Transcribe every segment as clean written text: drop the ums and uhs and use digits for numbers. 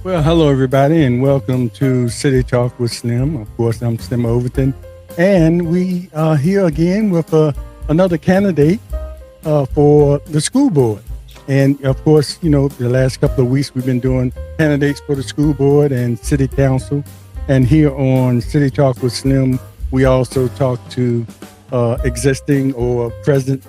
Well, hello everybody, and welcome to City Talk with Slim. Of course, I'm Slim Overton, and we are here again with another candidate for the school board. And of course, the last couple of weeks we've been doing candidates for the school board and city council. And here on City Talk with Slim, we also talk to existing or present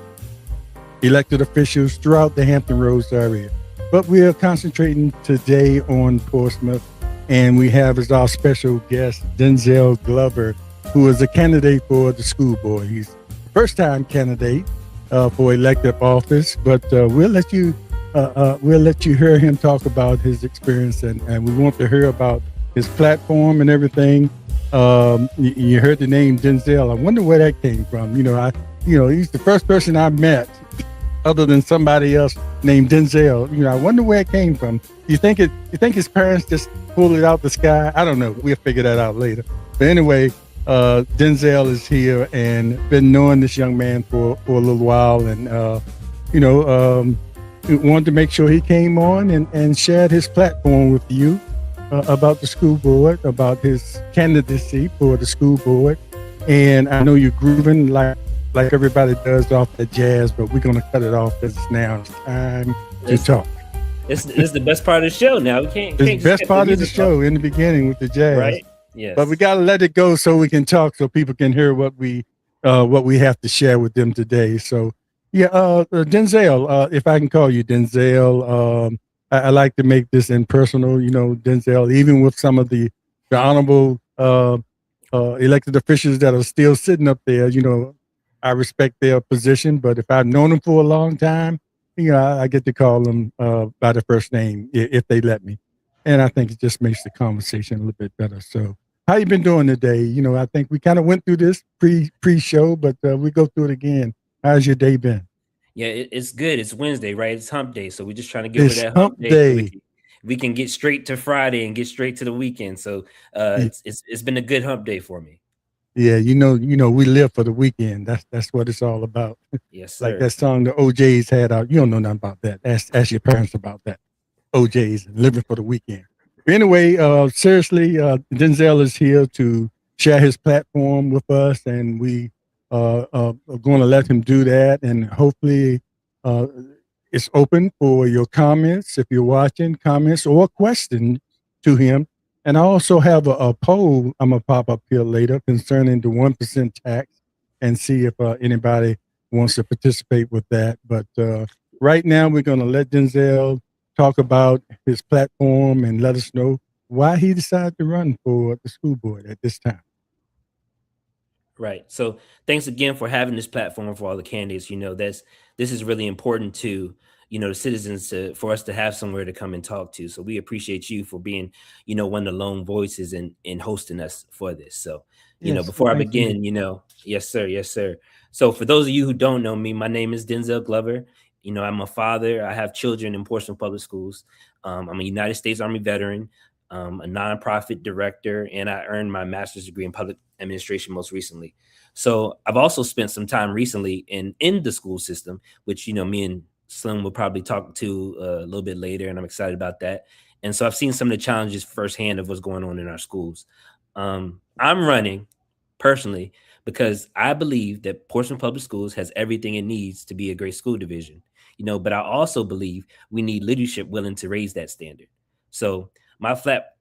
elected officials throughout the Hampton Roads area. But we are concentrating today on Portsmouth, and we have as our special guest Denzel Glover, who is a candidate for the school board. He's a first-time candidate for elective office, but we'll let you hear him talk about his experience, and we want to hear about his platform and everything. You heard the name Denzel. I wonder where that came from. He's the first person I met other than somebody else named Denzel. I wonder where it came from. You think his parents just pulled it out the sky? I don't know. We'll figure that out later. But anyway, Denzel is here and been knowing this young man for a little while, and wanted to make sure he came on and shared his platform with you about the school board, about his candidacy for the school board. And I know you're grooving like everybody does off that jazz, but we're going to cut it off because now it's time to talk. This is the best part of the show now. We can't It's the best part of the show in the beginning with the jazz. Right? Yes. But we got to let it go so we can talk, so people can hear what we have to share with them today. So, Denzel, if I can call you Denzel, I like to make this impersonal, Denzel, even with some of the honorable elected officials that are still sitting up there, I respect their position, but if I've known them for a long time, I get to call them by the first name if they let me. And I think it just makes the conversation a little bit better. So how you been doing today? I think we kind of went through this pre-show, but we go through it again. How's your day been? Yeah, it's good. It's Wednesday, right? It's hump day. So we're just trying to get rid of that Hump day. So we can get straight to Friday and get straight to the weekend. So it's been a good hump day for me. Yeah, we live for the weekend. That's what it's all about. Yes, sir. Like that song the OJs had out. You don't know nothing about that. Ask your parents about that. OJs living for the weekend. But anyway, seriously, Denzel is here to share his platform with us, and we are going to let him do that. And hopefully, it's open for your comments if you're watching, comments or questions to him. And I also have a poll I'm going to pop up here later concerning the 1% tax and see if anybody wants to participate with that. But right now, we're going to let Denzel talk about his platform and let us know why he decided to run for the school board at this time. Right. So thanks again for having this platform for all the candidates. This is really important to the citizens for us to have somewhere to come and talk to. So we appreciate you for being one of the lone voices and hosting us for this. So Yes, before I thank you. begin, yes sir. So for those of you who don't know me, my name is Denzel Glover. I'm a father. I have children in Portsmouth Public Schools. I'm a United States Army veteran, a nonprofit director, and I earned my master's degree in public administration most recently. So I've also spent some time recently in the school system, which me and Slim will probably talk to a little bit later, and I'm excited about that. And so I've seen some of the challenges firsthand of what's going on in our schools. I'm running personally because I believe that Portsmouth Public Schools has everything it needs to be a great school division. But I also believe we need leadership willing to raise that standard. So my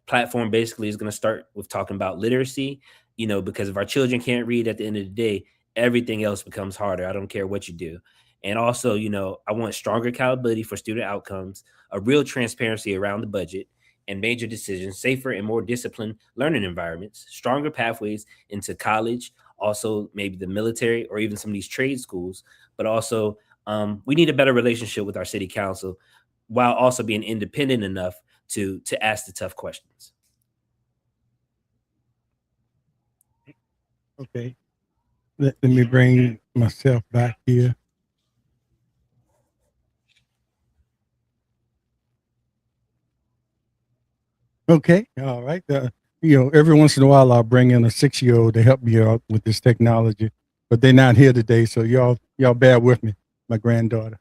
platform basically is going to start with talking about literacy, because if our children can't read at the end of the day, everything else becomes harder. I don't care what you do. And also, I want stronger accountability for student outcomes, a real transparency around the budget and major decisions, safer and more disciplined learning environments, stronger pathways into college, also maybe the military or even some of these trade schools. But also, we need a better relationship with our city council while also being independent enough to ask the tough questions. Okay. Let me bring myself back here. Okay. All right. Every once in a while I'll bring in a 6-year-old to help me out with this technology, but they're not here today, so y'all bear with me, my granddaughter.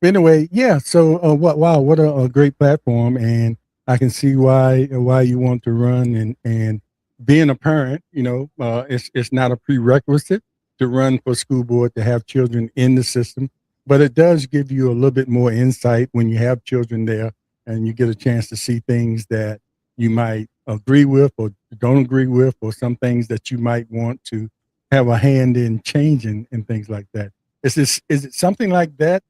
Anyway, yeah. So what a great platform, and I can see why you want to run, and being a parent, it's not a prerequisite to run for school board to have children in the system, but it does give you a little bit more insight when you have children there, and you get a chance to see things that you might agree with or don't agree with, or some things that you might want to have a hand in changing and things like that. Is it something like that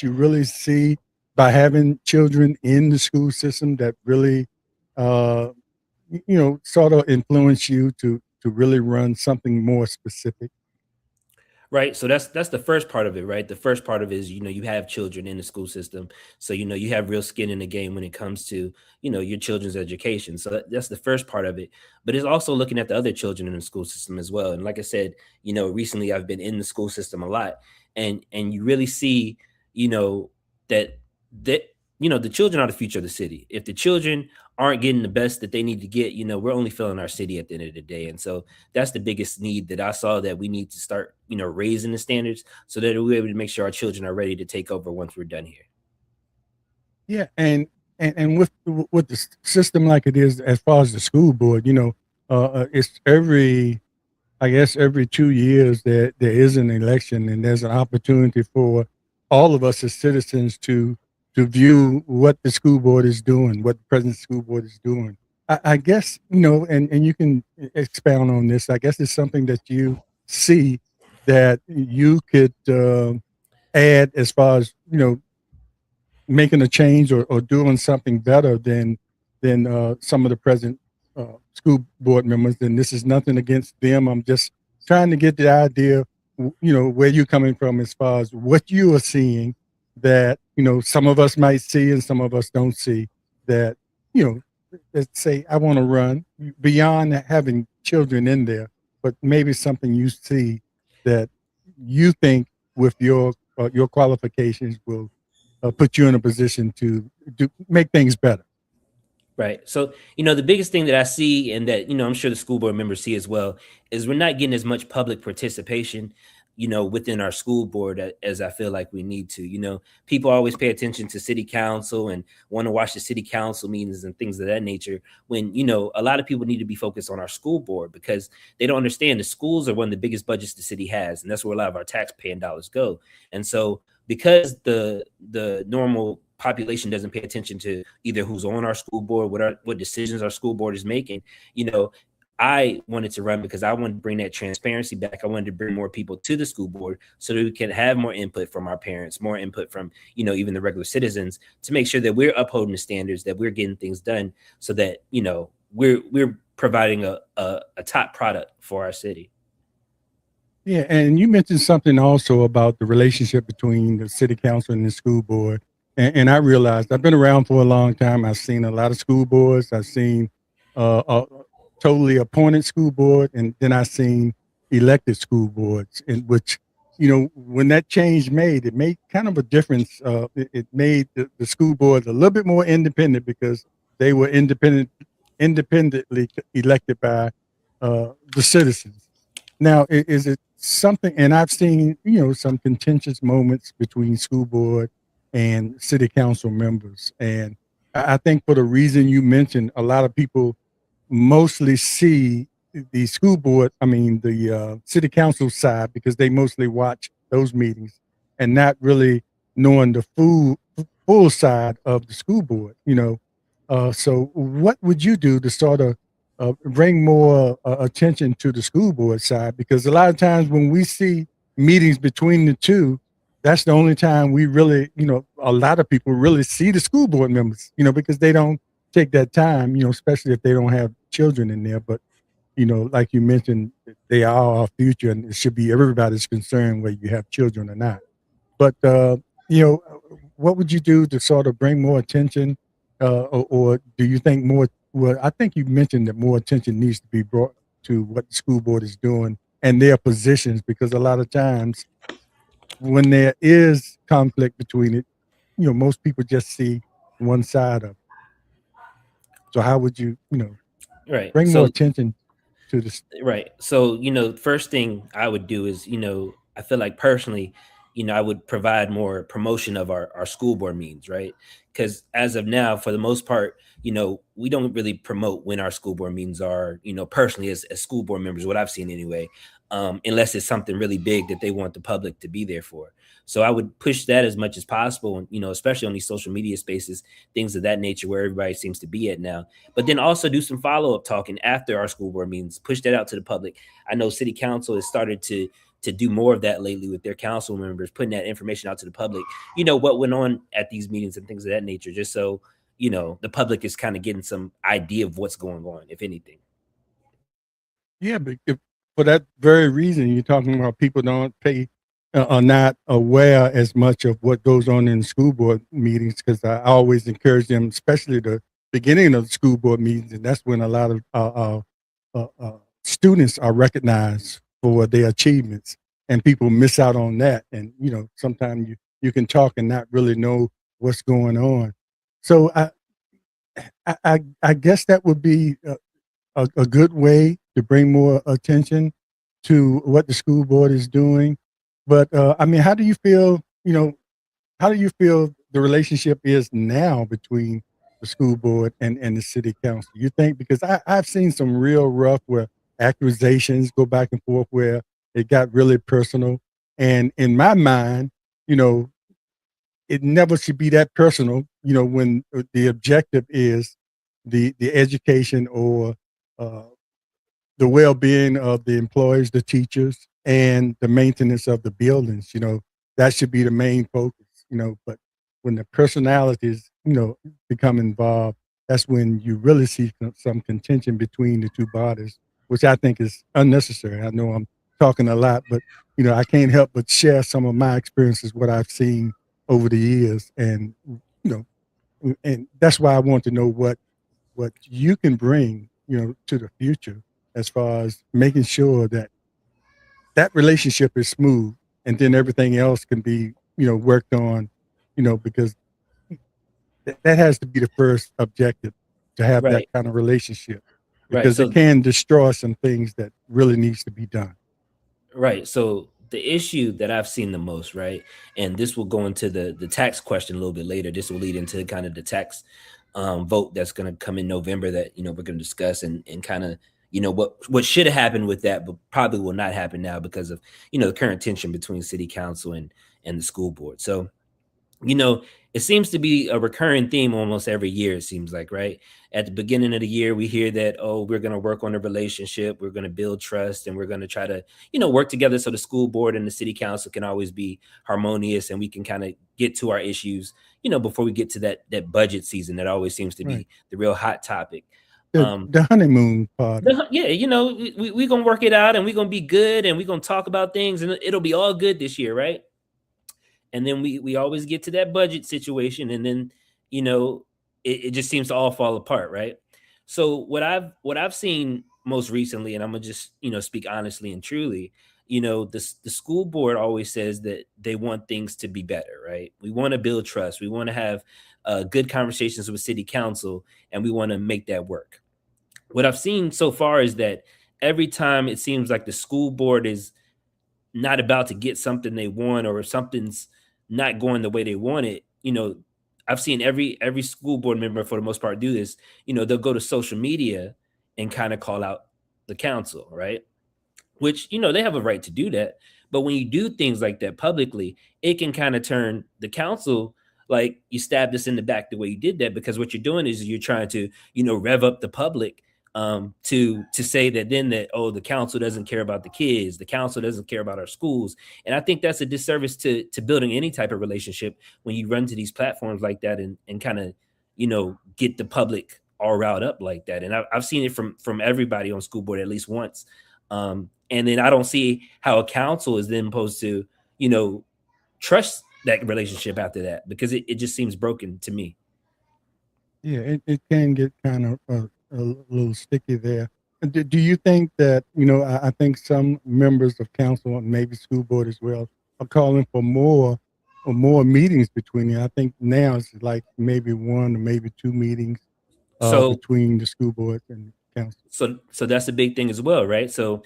you really see by having children in the school system that really, uh, sort of influence you to really run something more specific? Right. So that's the first part of it, right? The first part of it is, you have children in the school system. So, you have real skin in the game when it comes to, your children's education. So that's the first part of it. But it's also looking at the other children in the school system as well. And like I said, recently I've been in the school system a lot, and you really see, you know, that that the children are the future of the city. If the children aren't getting the best that they need to get, we're only filling our city at the end of the day. And so that's the biggest need that I saw, that we need to start, raising the standards so that we're able to make sure our children are ready to take over once we're done here. Yeah, and with the system like it is, as far as the school board, it's every, I guess, every 2 years there is an election, and there's an opportunity for all of us as citizens to view what the school board is doing, what the present school board is doing. I guess, and you can expound on this. I guess it's something that you see that you could add as far as making a change, or doing something better than some of the present school board members. And this is nothing against them. I'm just trying to get the idea, where you're coming from as far as what you are seeing that some of us might see and some of us don't see. That you know, let's say I want to run beyond having children in there, but maybe something you see that you think with your qualifications will put you in a position to make things better. Right. So, the biggest thing that I see, and that, I'm sure the school board members see as well, is we're not getting as much public participation, within our school board as I feel like we need to. People always pay attention to city council and want to watch the city council meetings and things of that nature, when, a lot of people need to be focused on our school board, because they don't understand the schools are one of the biggest budgets the city has. And that's where a lot of our taxpaying dollars go. And so, because the normal population doesn't pay attention to either who's on our school board, what decisions our school board is making, you know, I wanted to run because I wanted to bring that transparency back. I wanted to bring more people to the school board so that we can have more input from our parents, more input from, even the regular citizens, to make sure that we're upholding the standards, that we're getting things done, so that, we're providing a top product for our city. Yeah, and you mentioned something also about the relationship between the city council and the school board. And I realized I've been around for a long time. I've seen a lot of school boards. I've seen a totally appointed school board, and then I've seen elected school boards. In which, when that change made, it made kind of a difference. It made the school boards a little bit more independent because they were independently elected by the citizens. Now, is it something? And I've seen, some contentious moments between school board and city council members, and I think for the reason you mentioned, a lot of people mostly see the school board. I mean, the city council side, because they mostly watch those meetings, and not really knowing the full side of the school board. So what would you do to sort of bring more attention to the school board side? Because a lot of times when we see meetings between the two, that's the only time we really, a lot of people really see the school board members, because they don't take that time, especially if they don't have children in there. But, like you mentioned, they are our future, and it should be everybody's concern whether you have children or not. But you know, what would you do to sort of bring more attention, or do you think more? Well, I think you mentioned that more attention needs to be brought to what the school board is doing and their positions, because a lot of times when there is conflict between it, most people just see one side of it. So how would you, Right. bring more So attention to this? Right. So, first thing I would do is, I feel like personally, I would provide more promotion of our school board meetings, right? Because as of now, for the most part, we don't really promote when our school board meetings are, personally as school board members, what I've seen anyway, unless it's something really big that they want the public to be there for. So I would push that as much as possible, and especially on these social media spaces, things of that nature where everybody seems to be at now. But then also do some follow-up talking after our school board meetings, push that out to the public. I know city council has started to do more of that lately with their council members, putting that information out to the public, what went on at these meetings and things of that nature, just so, the public is kind of getting some idea of what's going on, if anything. Yeah, but for that very reason, you're talking about people don't pay, are not aware as much of what goes on in school board meetings. Because I always encourage them, especially the beginning of the school board meetings, and that's when a lot of students are recognized for their achievements, and people miss out on that. And sometimes you can talk and not really know what's going on. So I guess that would be a good way to bring more attention to what the school board is doing. But I mean, how do you feel? How do you feel the relationship is now between the school board and the city council? You think, because I've seen some real rough where accusations go back and forth where it got really personal. And in my mind, you know, it never should be that personal. When the objective is the education or uh, the well-being of the employees, the teachers, and the maintenance of the buildings. That should be the main focus. But when the personalities, become involved, that's when you really see some contention between the two bodies, which I think is unnecessary. I know I'm talking a lot, but I can't help but share some of my experiences, what I've seen over the years, and that's why I want to know what you can bring, to the future, as far as making sure that that relationship is smooth, and then everything else can be, worked on, because that has to be the first objective, to have that Right. kind of relationship, Right. because it So can destroy some things that really needs to be done. Right. So the issue that I've seen the most, right, and this will go into the tax question a little bit later. This will lead into kind of the tax vote that's going to come in November that we're going to discuss, and kind of what should have happened with that, but probably will not happen now because of the current tension between city council and the school board. So you know, it seems to be a recurring theme almost every year, it seems like, right? At the beginning of the year, we hear that, oh, we're going to work on the relationship, we're going to build trust, and we're going to try to, work together so the school board and the city council can always be harmonious and we can kind of get to our issues, before we get to that budget season that always seems to Right. be the real hot topic. The Um, the honeymoon party. yeah, we gonna work it out and we're gonna be good and we're gonna talk about things and it'll be all good this year, right? And then we always get to that budget situation, and then you know it just seems to all fall apart, right? So what I've seen most recently, and I'm gonna just speak honestly and truly, the school board always says that they want things to be better, right? We want to build trust, we want to have good conversations with city council, and we want to make that work. What I've seen so far is that every time it seems like the school board is not about to get something they want, or if something's not going the way they want it, I've seen every school board member for the most part do this. They'll go to social media and kind of call out the council, right? Which they have a right to do that, but when you do things like that publicly, it can kind of turn the council like you stabbed us in the back the way you did that, because what you're doing is you're trying to rev up the public, to say that then that, oh, the council doesn't care about the kids, the council doesn't care about our schools. And I think that's a disservice to building any type of relationship when you run to these platforms like that, and kind of get the public all riled up like that. And I've seen it from everybody on school board at least once. And then I don't see how a council is then supposed to, trust that relationship after that, because it just seems broken to me. Yeah, it can get kind of a little sticky there. Do you think that, I think some members of council and maybe school board as well are calling for more meetings between you? I think now it's like maybe one or maybe two meetings So between the school board and council. so that's a big thing as well, right? So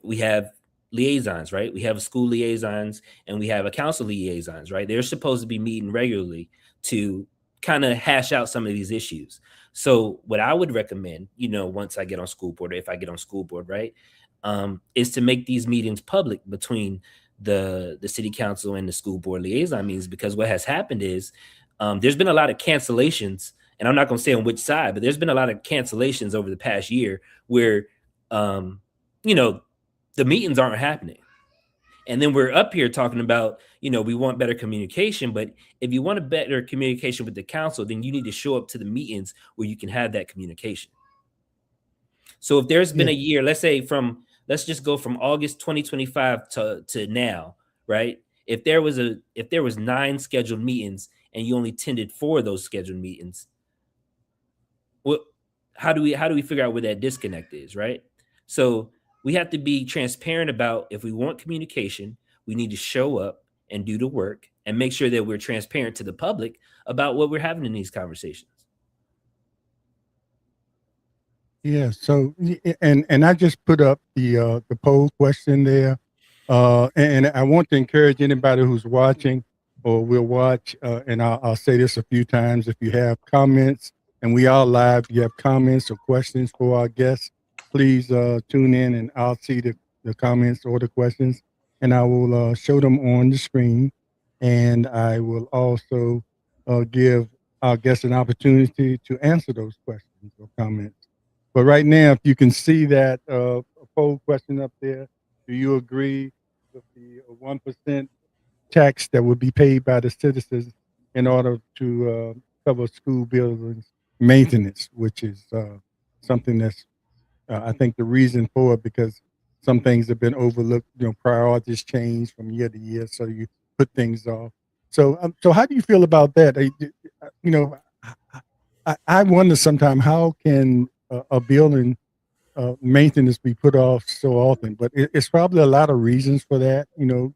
we have liaisons, right? We have school liaisons and we have a council liaisons, right? They're supposed to be meeting regularly to kind of hash out some of these issues. So what I would recommend, once I get on school board, or if I get on school board, right, is to make these meetings public between the city council and the school board liaison meetings, because what has happened is there's been a lot of cancellations, and I'm not going to say on which side, but there's been a lot of cancellations over the past year where, um, you know, the meetings aren't happening. And then we're up here talking about, we want better communication. But if you want a better communication with the council, then you need to show up to the meetings where you can have that communication. So if there's been Yeah. a year, let's just go from August 2025 to now, right? If there was 9 scheduled meetings and you only attended 4 of those scheduled meetings, what how do we figure out where that disconnect is, right? So we have to be transparent about, if we want communication, we need to show up and do the work and make sure that we're transparent to the public about what we're having in these conversations. Yeah. So, and I just put up the poll question there, and I want to encourage anybody who's watching or will watch, and I'll say this a few times: if you have comments, and we are live, you have comments or questions for our guests, please tune in, and I'll see the comments or the questions, and I will show them on the screen, and I will also give our guests an opportunity to answer those questions or comments. But right now, if you can see that poll question up there, do you agree with the 1% tax that would be paid by the citizens in order to cover school buildings maintenance, which is something that's, I think, the reason for it, because some things have been overlooked. Priorities change from year to year, so you put things off. So how do you feel about that? You know, I wonder sometimes, how can a building maintenance be put off so often? But it's probably a lot of reasons for that,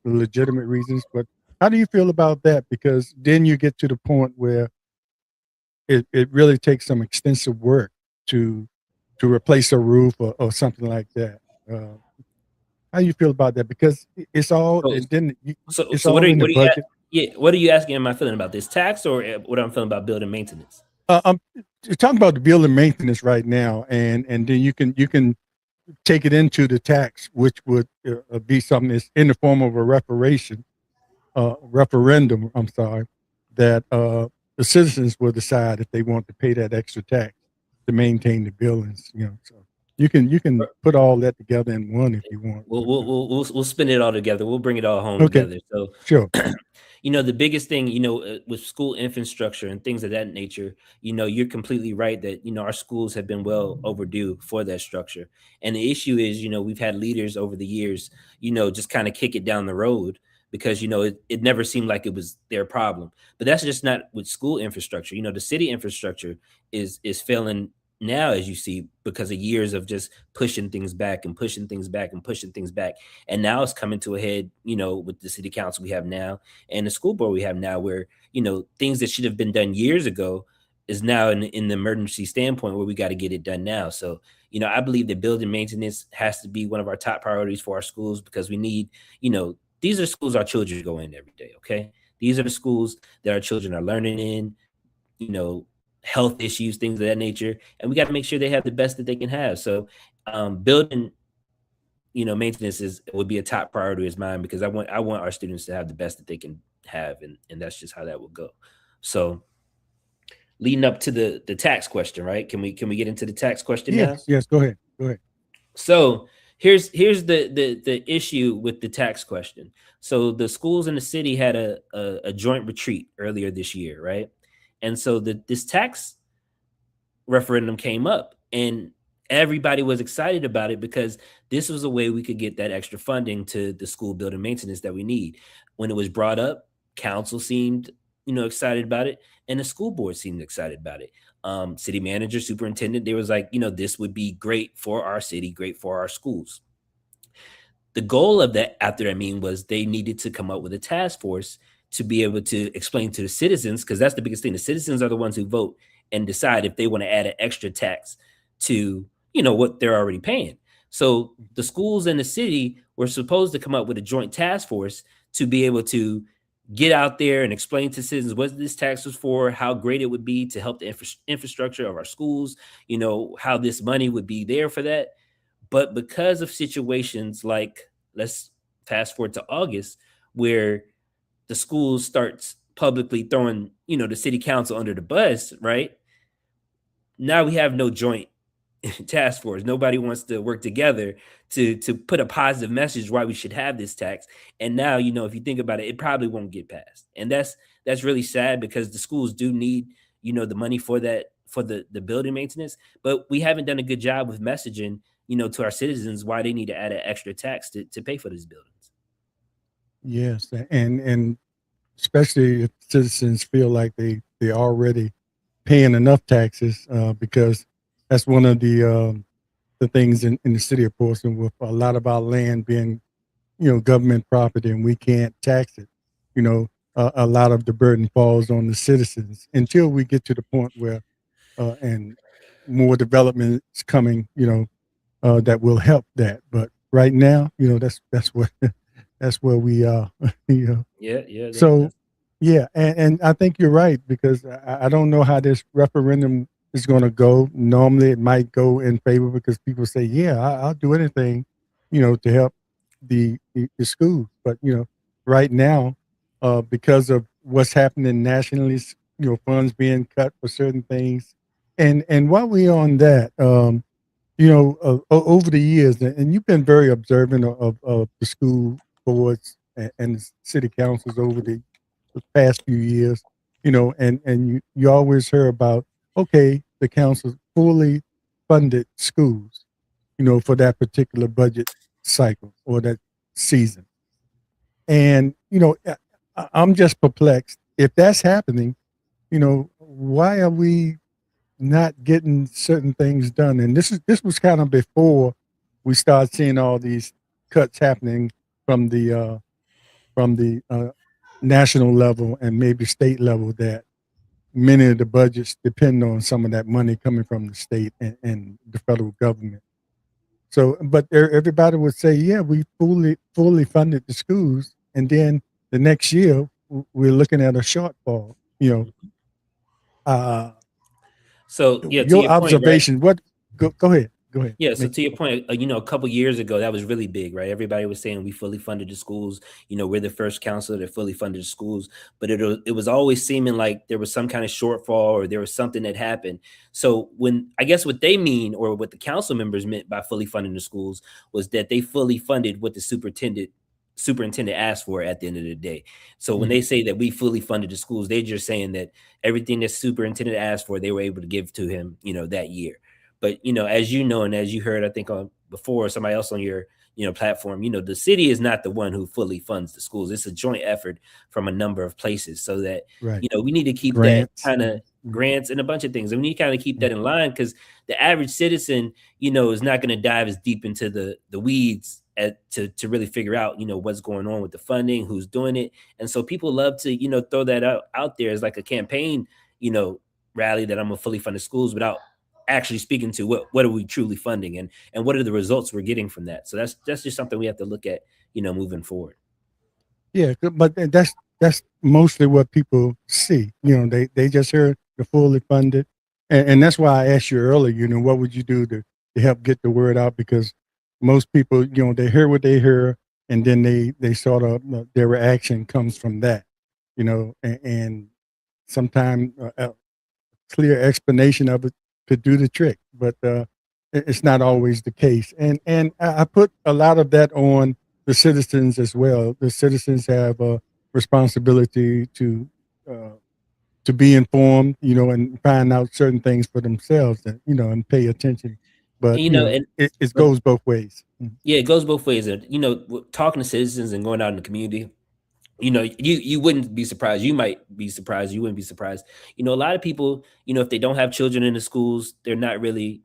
legitimate reasons. But how do you feel about that? Because then you get to the point where it really takes some extensive work to replace a roof or something like that. Uh, how do you feel about that? Because it's all, So, and then so, it's so what are all you, in the what are you, budget. yeah, what are you asking? Am I feeling about this tax, or what I'm feeling about building maintenance? I'm talking about the building maintenance right now, and then you can take it into the tax, which would be something that's in the form of a referendum. I'm sorry, that the citizens will decide if they want to pay that extra tax to maintain the buildings. So you can put all that together in one if you want. We'll But we'll we'll we'll, we'll spin it all together. We'll bring it all home okay, together. So, sure. the biggest thing, with school infrastructure and things of that nature, you're completely right that, our schools have been well overdue for that structure. And the issue is, we've had leaders over the years, just kind of kick it down the road because, it never seemed like it was their problem. But that's just not with school infrastructure. The city infrastructure is failing now, as you see, because of years of just pushing things back and pushing things back and pushing things back. And now it's coming to a head, with the city council we have now and the school board we have now, where, things that should have been done years ago is now in the emergency standpoint where we got to get it done now. So, I believe that building maintenance has to be one of our top priorities for our schools, because we need, these are schools our children go in every day. Okay. These are the schools that our children are learning in, you know, health issues, things of that nature. And we got to make sure they have the best that they can have. So, building, maintenance would be a top priority as mine, because I want our students to have the best that they can have, and that's just how that will go. So, leading up to the tax question, right? Can we get into the tax question now? Yes, yes. Go ahead. Go ahead. So here's the issue with the tax question. So the schools in the city had a joint retreat earlier this year, right? And so this tax referendum came up, and everybody was excited about it because this was a way we could get that extra funding to the school building maintenance that we need. When it was brought up, council seemed, excited about it, and the school board seemed excited about it. City manager, superintendent, they was like, this would be great for our city, great for our schools. The goal of that, after that meeting, was they needed to come up with a task force to be able to explain to the citizens, because that's the biggest thing. The citizens are the ones who vote and decide if they want to add an extra tax to, what they're already paying. So the schools in the city we're supposed to come up with a joint task force to be able to get out there and explain to citizens what this tax was for, how great it would be to help the infrastructure of our schools, how this money would be there for that. But because of situations like, let's fast forward to August, where the schools starts publicly throwing, the city council under the bus, right? Now we have no joint task force. Nobody wants to work together to put a positive message why we should have this tax. And now, if you think about it, it probably won't get passed. And that's really sad because the schools do need, the money for that, for the building maintenance, but we haven't done a good job with messaging, to our citizens why they need to add an extra tax to pay for these buildings. Yes, and especially if citizens feel like they already paying enough taxes, because that's one of the things in the city of Portsmouth, with a lot of our land being, government property, and we can't tax it. A lot of the burden falls on the citizens until we get to the point where and more development is coming, that will help that. But right now, that's what that's where we are. you know. Yeah, yeah, So yeah, and I think you're right, because I don't know how this referendum is going to go. Normally, it might go in favor because people say, "Yeah, I'll do anything, to help the schools." But right now, because of what's happening nationally, funds being cut for certain things, and while we're on that, over the years, and you've been very observant of the school boards and the city councils over the past few years, and you always hear about, okay, the council fully funded schools, for that particular budget cycle or that season. And, I'm just perplexed. If that's happening, why are we not getting certain things done? And this was kind of before we started seeing all these cuts happening from the national level and maybe state level, that many of the budgets depend on some of that money coming from the state and the federal government. So, but everybody would say, yeah, we fully funded the schools, and then the next year we're looking at a shortfall. Uh, So yeah, to your your point, right? observation. What? Go ahead. Yeah, so Make to your point, a couple years ago, that was really big, right? Everybody was saying we fully funded the schools. We're the first council that fully funded the schools, but it was always seeming like there was some kind of shortfall or there was something that happened. So when I guess what they mean, or what the council members meant by fully funding the schools, was that they fully funded what the superintendent asked for at the end of the day. So when Mhm. they say that we fully funded the schools, they're just saying that everything that superintendent asked for, they were able to give to him, that year. But as you know, and as you heard, I think on before somebody else on your platform, the city is not the one who fully funds the schools. It's a joint effort from a number of places, so that Right. we need to keep that Grants. kind of Mhm. grants and a bunch of things, and we need to kind of keep Mhm. that in line, because the average citizen, is not going to dive as deep into the weeds to really figure out what's going on with the funding, who's doing it. And so people love to throw that out there as like a campaign you know rally, that I'm gonna fully fund the schools, without actually speaking to what are we truly funding, and what are the results we're getting from that. So that's just something we have to look at, moving forward. Yeah, but that's mostly what people see. They just heard the fully funded, and that's why I asked you earlier. What would you do to help get the word out? Because most people, they hear what they hear, and then they sort of, their reaction comes from that. And sometimes clear explanation of it could do the trick, but it's not always the case. And I put a lot of that on the citizens as well. The citizens have a responsibility uh, to be informed, and find out certain things for themselves, and pay attention. But And and it but goes both ways. Mhm. yeah, it goes both ways. And talking to citizens and going out in the community, you wouldn't be surprised. You might be surprised. You wouldn't be surprised. A lot of people, if they don't have children in the schools, they're not really,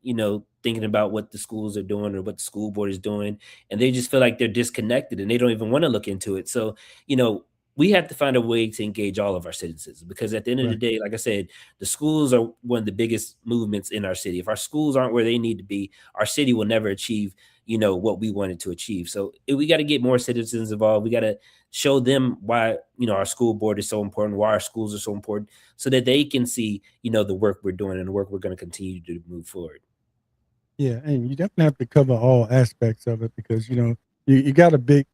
thinking about what the schools are doing or what the school board is doing. And they just feel like they're disconnected and they don't even want to look into it. So, we have to find a way to engage all of our citizens, because at the end of the Right. day, like I said, the schools are one of the biggest movements in our city. If our schools aren't where they need to be, our city will never achieve what we wanted to achieve. So we got to get more citizens involved. We got to show them why, our school board is so important, why our schools are so important, so that they can see, the work we're doing and the work we're going to continue to move forward. Yeah, and you definitely have to cover all aspects of it because you got a big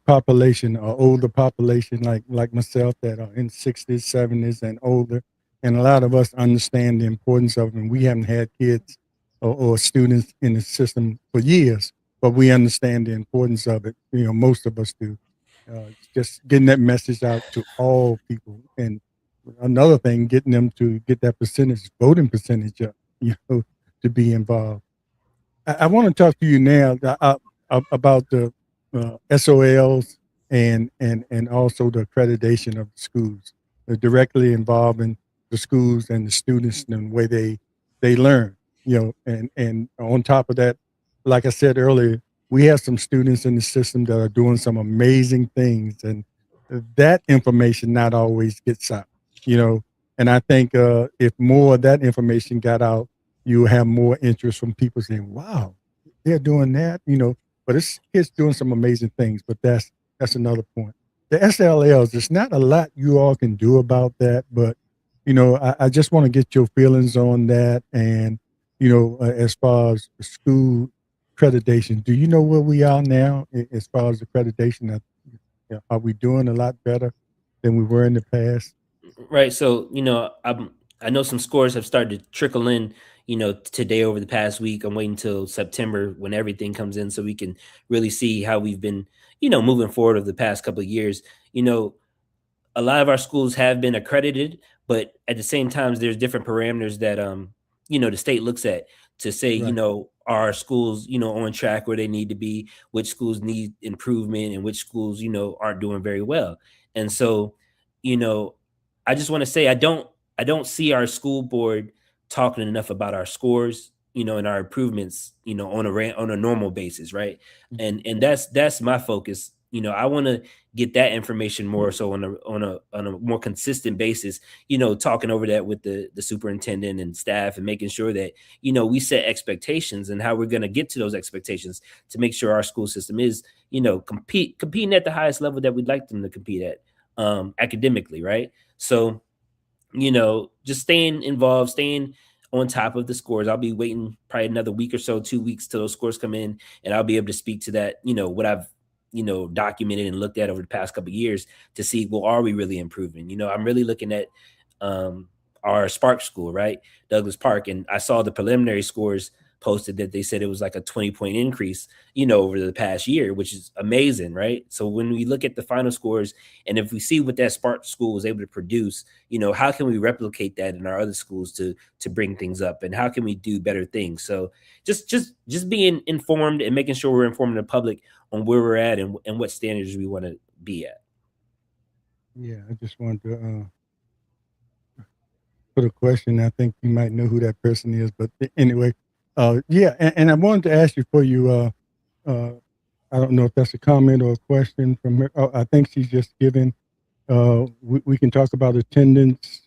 population, or older population like myself that are in 60s, 70s, and older, and a lot of us understand the importance of it. And we haven't had kids or students in the system for years, but we understand the importance of it. Most of us do. It's just getting that message out to all people, and another thing, getting them to get that voting percentage up. To be involved. I want to talk to you now about the SOLs and also the accreditation of the schools, directly involving the schools and the students and the way they learn. And on top of that, like I said earlier, we have some students in the system that are doing some amazing things, and that information not always gets out. You know, and I think if more of that information got out, you have more interest from people saying, "Wow, they're doing that," But it's doing some amazing things. But that's another point. The SLLs, there's not a lot you all can do about that, but I just want to get your feelings on that. And as far as school accreditation, do you know where we are now as far as accreditation? Are we doing a lot better than we were in the past? Right. So, I know some scores have started to trickle in, today over the past week. I'm waiting until September when everything comes in so we can really see how we've been, moving forward over the past couple of years. You know, a lot of our schools have been accredited, but at the same time, there's different parameters that the state looks at to say, Right. are schools, on track where they need to be, which schools need improvement and which schools, aren't doing very well. And so, you know, I just want to say I don't see our school board talking enough about our scores, and our improvements, on a normal basis, right? And that's my focus. I want to get that information more so on a more consistent basis, talking over that with the superintendent and staff and making sure that we set expectations and how we're going to get to those expectations to make sure our school system is competing at the highest level that we'd like them to compete at, academically, right? So just staying involved, staying on top of the scores. I'll be waiting probably another week or so, 2 weeks till those scores come in, and I'll be able to speak to that, what I've, documented and looked at over the past couple of years to see, well, are we really improving? I'm really looking at um, our Spark school, right? Douglas Park. And I saw the preliminary scores posted that they said it was like a 20-point increase, over the past year, which is amazing, right? So when we look at the final scores and if we see what that Spark school was able to produce, how can we replicate that in our other schools to bring things up, and how can we do better things? So just being informed and making sure we're informing the public on where we're at and what standards we want to be at. Yeah, I just wanted to put a question. I think you might know who that person is, but anyway, yeah, and I wanted to ask you for you. Uh, I don't know if that's a comment or a question from her. Oh, I think she's just giving. We can talk about attendance.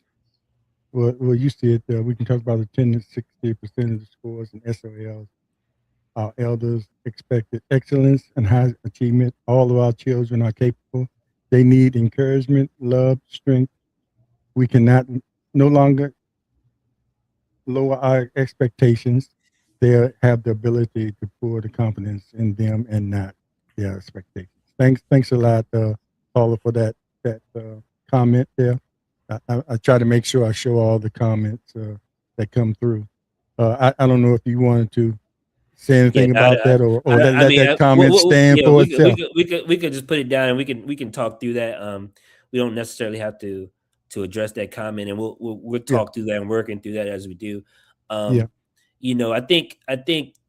Well, you see it. We can talk about attendance. 60% of the scores and SOLs. Our elders expected excellence and high achievement. All of our children are capable. They need encouragement, love, strength. We cannot no longer lower our expectations. They have the ability to pour the confidence in them and not their expectations. Thanks a lot, Paula, for that comment there. I try to make sure I show all the comments that come through. I don't know if you wanted to say Yeah, anything about that, or I let mean, that comment stand yeah, for we could, we itself. could, we could, we could just put it down and we can talk through that. We don't necessarily have to address that comment, and we'll Yeah, talk through that and working through that as we do. yeah, Um, I think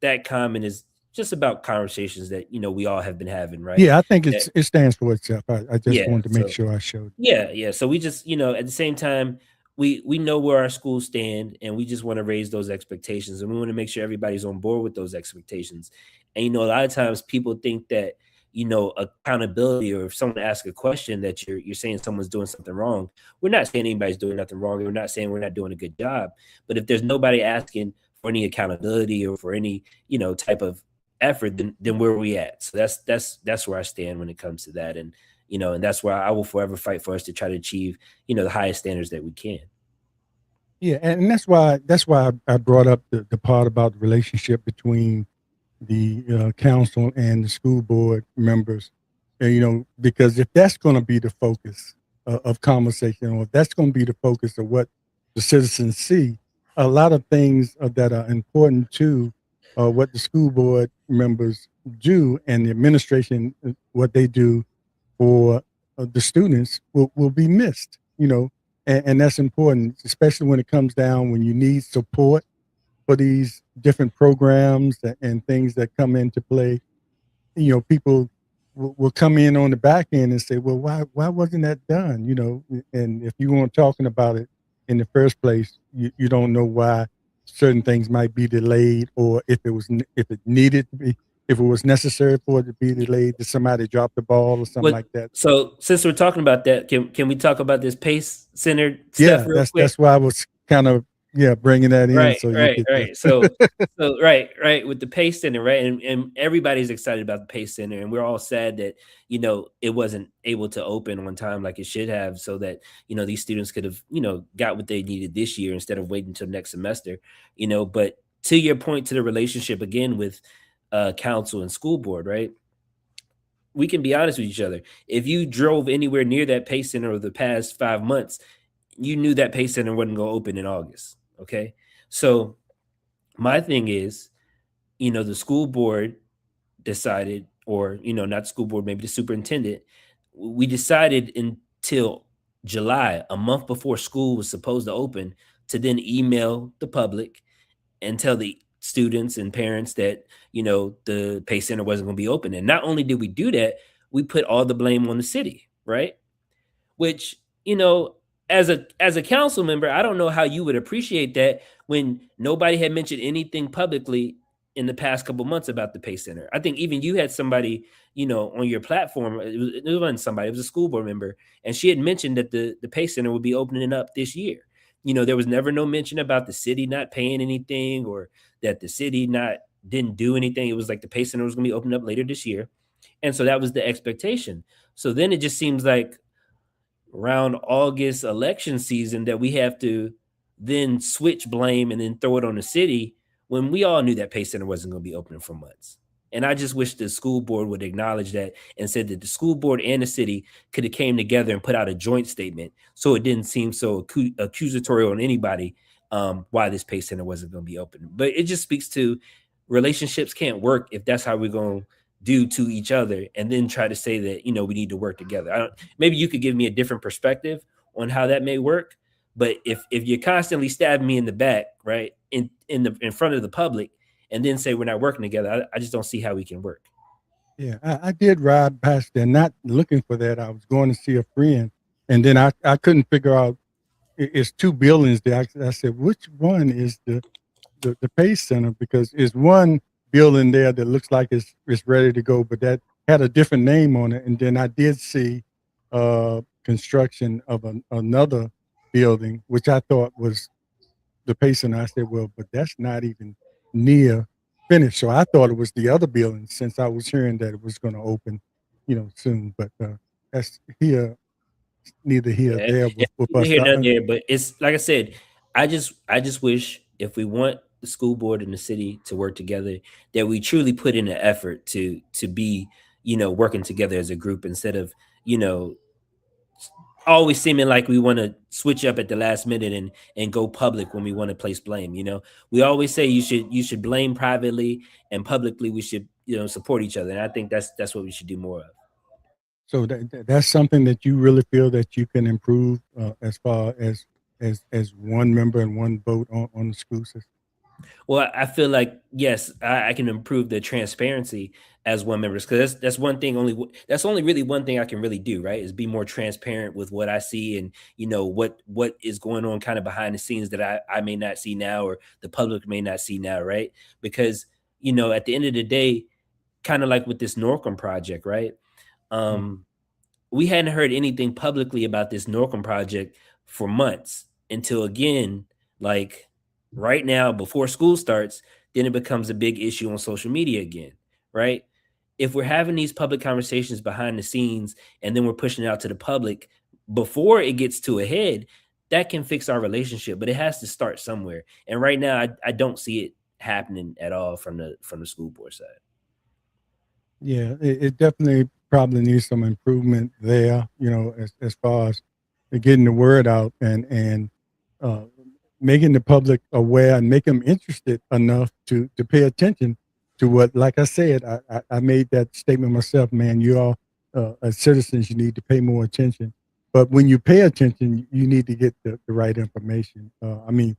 that comment is just about conversations that we all have been having, right? yeah. I think That, it stands for itself. I just yeah. wanted to make So sure I showed. yeah, yeah. So we just, at the same time, we know where our schools stand, and we just want to raise those expectations, and we want to make sure everybody's on board with those expectations. And a lot of times people think that accountability, or if someone asks a question that you're saying someone's doing something wrong. We're not saying anybody's doing nothing wrong. We're not saying we're not doing a good job. But if there's nobody asking for any accountability or for any type of effort, then where we at. So that's where I stand when it comes to that. And and that's why I will forever fight for us to try to achieve, the highest standards that we can. Yeah, and that's why I brought up the part about the relationship between the council and the school board members. Because if that's going to be the focus of conversation, or if that's going to be the focus of what the citizens see, a lot of things that are important to what the school board members do and the administration, what they do for the students will be missed, and that's important, especially when it comes down when you need support for these different programs and things that come into play. People will come in on the back end and say, well, why wasn't that done? And if you weren't talking about it in the first place, you don't know why certain things might be delayed, or if it needed to be, if it was necessary for it to be delayed, did somebody drop the ball or something What like that. So since we're talking about that, can we talk about this pace centered stuff Yeah, real quick? that's why I was kind of, yeah, bringing that in Right, so you right, could. right. So right with the pace center, right, and everybody's excited about the pace center, and we're all sad that it wasn't able to open on time like it should have, so that these students could have got what they needed this year instead of waiting until next semester. But to your point, to the relationship again with council and school board, right? We can be honest with each other. If you drove anywhere near that pace center over the past 5 months, you knew that pace center wasn't going to open in August. Okay, so my thing is, the school board decided, or not the school board, maybe the superintendent, we decided until July, a month before school was supposed to open, to then email the public and tell the students and parents that the pay center wasn't going to be open. And not only did we do that, we put all the blame on the city, right? Which as a council member, I don't know how you would appreciate that when nobody had mentioned anything publicly in the past couple months about the pay center. I think even you had somebody on your platform. It wasn't somebody, it was a school board member, and she had mentioned that the pay center would be opening up this year. There was never no mention about the city not paying anything, or that the city not didn't do anything. It was like the pay center was going to be opened up later this year, and so that was the expectation. So then it just seems like around August election season that we have to then switch blame and then throw it on the city, when we all knew that Pay Center wasn't going to be opening for months. And I just wish the school board would acknowledge that and said that the school board and the city could have came together and put out a joint statement, so it didn't seem so accusatory on anybody, why this Pay Center wasn't going to be open. But it just speaks to relationships can't work if that's how we're going to do to each other, and then try to say that we need to work together. Maybe you could give me a different perspective on how that may work. But if you're constantly stabbing me in the back, right, in front of the public, and then say we're not working together, I just don't see how we can work. Yeah, I did ride past there, not looking for that. I was going to see a friend, and then I couldn't figure out. It's two buildings there. I said, which one is the Pace Center? Because it's one building there that looks like it's ready to go, but that had a different name on it. And then I did see construction of another building, which I thought was the Pace Center. I said, well, but that's not even near finished. So I thought it was the other building, since I was hearing that it was going to open, soon. But that's here, neither here or Yeah, there with neither us. here nor there. But it's like I said, I just wish, if we want the school board and the city to work together, that we truly put in an effort to be working together as a group, instead of you know always seeming like we want to switch up at the last minute and go public when we want to place blame. We always say you should blame privately, and publicly we should support each other. And I think that's what we should do more of. So that's something that you really feel that you can improve as far as one member and one vote on the school system. Well, I feel like, yes, I can improve the transparency as one member, because that's one thing, that's only really one thing I can really do, right? Is be more transparent with what I see, and what is going on kind of behind the scenes that I may not see now, or the public may not see now, right? Because at the end of the day, kind of like with this Norcom project, right? Mm. Um, we hadn't heard anything publicly about this Norcom project for months, until, again, like right now before school starts, then it becomes a big issue on social media again. right? If we're having these public conversations behind the scenes and then we're pushing it out to the public before it gets to a head, that can fix our relationship, but it has to start somewhere. And right now, I don't see it happening at all from the school board side. Yeah, it definitely probably needs some improvement there, as far as getting the word out and uh, making the public aware and make them interested enough to pay attention to what, like I said, I made that statement myself, man. You all, as citizens, you need to pay more attention. But when you pay attention, you need to get the right information. I mean,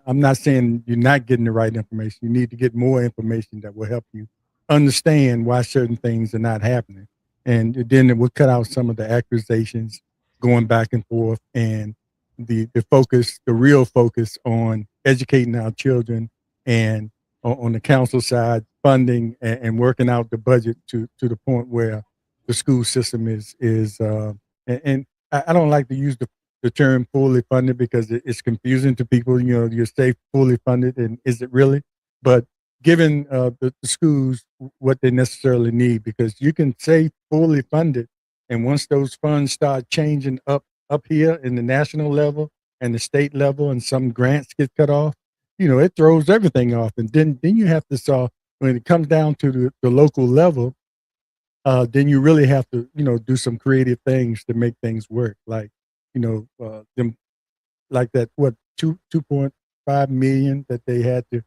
I'm not saying you're not getting the right information. You need to get more information that will help you understand why certain things are not happening. And then it will cut out some of the accusations going back and forth and the focus, the real focus on educating our children and on the council side, funding and working out the budget to the point where the school system and I don't like to use the term fully funded because it's confusing to people. You say fully funded, and is it really? But giving the schools what they necessarily need, because you can say fully funded, and once those funds start changing up here in the national level and the state level, and some grants get cut off, it throws everything off. And then you have to solve when it comes down to the local level. Then you really have to do some creative things to make things work, like them like that what 2.5 million that they had to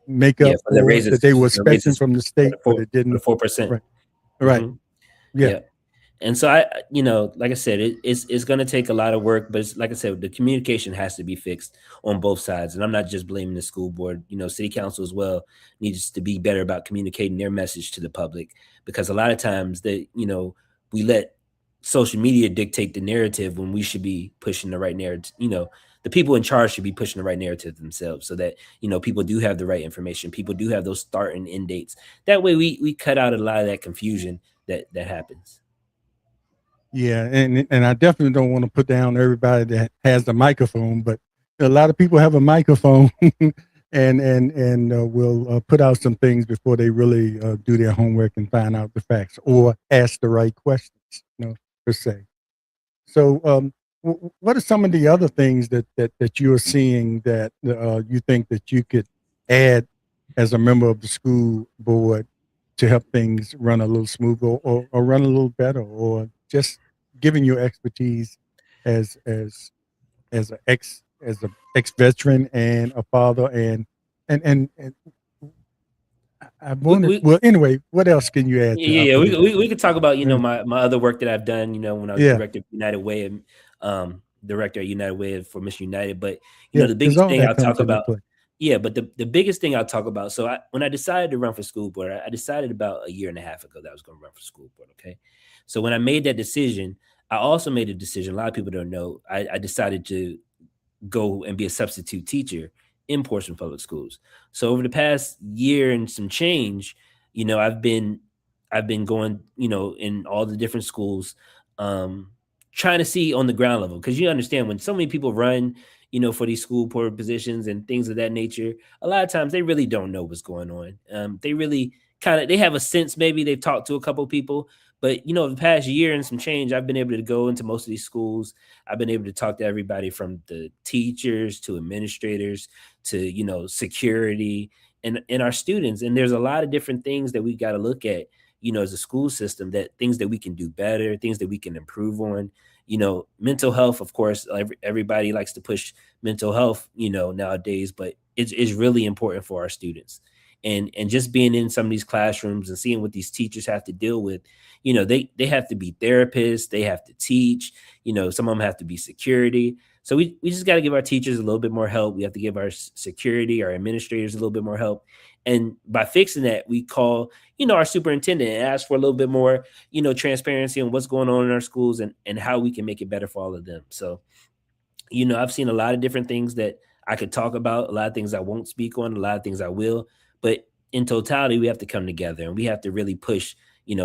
make Yeah, up for the for that they were raises, expecting from the state, but it for the didn't. 4%. Right, right, Hmm. yeah, Yeah. And so like I said, it's going to take a lot of work, but it's, like I said, the communication has to be fixed on both sides. And I'm not just blaming the school board, city council as well needs to be better about communicating their message to the public, because a lot of times we let social media dictate the narrative when we should be pushing the right narrative. The people in charge should be pushing the right narrative themselves, so that, people do have the right information. People do have those start and end dates. That way we cut out a lot of that confusion that happens. yeah. And I definitely don't want to put down everybody that has a microphone, but a lot of people have a microphone and will put out some things before they really do their homework and find out the facts or ask the right questions, per se. So, what are some of the other things that you're seeing that you think that you could add as a member of the school board to help things run a little smoother or run a little better, or just giving your expertise as as as a ex veteran and a father and I We, wanted, we well, anyway, what else can you add Yeah, to? I yeah, yeah. forget. We could talk about Yeah, my other work that I've done. When I was yeah, director of United Way and director at United Way for Miss United. But yeah, the because biggest all thing that I'll talk comes into about, play. yeah. But the biggest thing I'll talk about. So when I decided to run for school board, I decided about a year and a half ago that I was going to run for school board. Okay, so when I made that decision, I also made a decision. A lot of people don't know. I decided to go and be a substitute teacher in Portsmouth Public Schools. So over the past year and some change, I've been going, in all the different schools, um, trying to see on the ground level, because you understand when so many people run, for these school board positions and things of that nature, a lot of times they really don't know what's going on. They really they have a sense, maybe they've talked to a couple of people, but the past year and some change, I've been able to go into most of these schools. I've been able to talk to everybody from the teachers to administrators to security and our students. And there's a lot of different things that we got to look at, as a school system, that things that we can do better, things that we can improve on. Mental health, of course, everybody likes to push mental health, nowadays, but it's really important for our students. And just being in some of these classrooms and seeing what these teachers have to deal with, they have to be therapists, they have to teach, some of them have to be security. So we just got to give our teachers a little bit more help. We have to give our security, our administrators a little bit more help. And by fixing that, we call, our superintendent and ask for a little bit more, transparency on what's going on in our schools and how we can make it better for all of them. So, I've seen a lot of different things that I could talk about, a lot of things I won't speak on, a lot of things I will. But in totality, we have to come together and we have to really push,